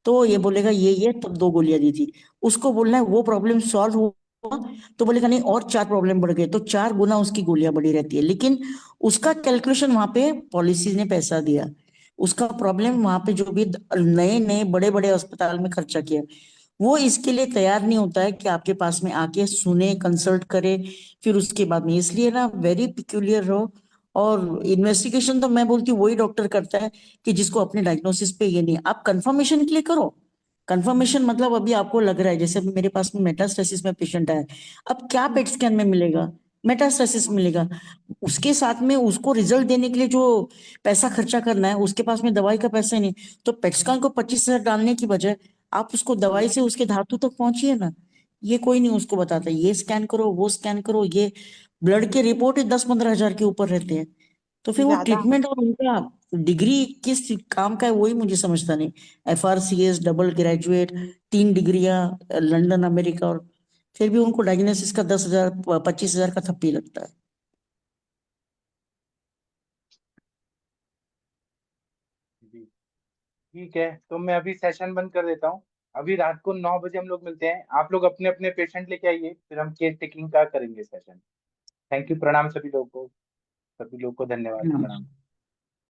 तो वो ये बोलेगा ये तब 2 गोलियां दी थी। उसको बोलना है वो प्रॉब्लम सॉल्व हुआ, तो बोलेगा नहीं और 4 प्रॉब्लम बढ़ गए, तो 4 गुना उसकी गोलियां बढ़ी रहती है। लेकिन उसका कैलकुलेशन वहां पे पॉलिसी ने पैसा दिया, उसका प्रॉब्लम वहां पे जो भी नए नए बड़े बड़े अस्पताल में खर्चा किया, वो इसके लिए तैयार नहीं होता है कि आपके पास में आके सुने, कंसल्ट करे, फिर उसके बाद में। इसलिए ना वेरी पिक्यूलियर रहो, और इन्वेस्टिगेशन तो मैं बोलती हूँ वही डॉक्टर करता है कि जिसको अपने डायग्नोसिस पे ये नहीं, आप कंफर्मेशन के लिए करो। कंफर्मेशन मतलब अभी आपको लग रहा है, जैसे अभी मेरे पास में मेटास्टेसिस में पेशेंट है, अब क्या पेट स्कैन में मिलेगा? मेटास्टेसिस मिलेगा। उसके साथ में उसको रिजल्ट देने के लिए जो पैसा खर्चा करना है, उसके पास में दवाई का पैसा नहीं, तो पेट स्कैन को 25,000 डालने की बजाय आप उसको दवाई से उसके धातु तक पहुंचिए ना। ये कोई नहीं उसको बताता, ये स्कैन करो, वो स्कैन करो, ये ब्लड के रिपोर्ट ही 10-15 हजार के ऊपर रहते हैं। तो फिर वो ज्यादा ट्रीटमेंट और उनका डिग्री किस काम का है वही मुझे समझता नहीं। FRCS डबल ग्रेजुएट, 3 डिग्रियां, लंदन अमेरिका, और फिर भी उनको डायग्नोसिस का 10,000 25,000 का थप्पी लगता है। जी ठीक है, तो मैं अभी सेशन बंद कर देता हूँ। अभी रात को 9 बजे हम लोग मिलते हैं। आप लोग अपने अपने पेशेंट लेके आइए, फिर हम केस टेकिंग का करेंगे सेशन। थैंक यू, प्रणाम सभी लोगों को, सभी लोग को धन्यवाद, हाँ। प्रणाम।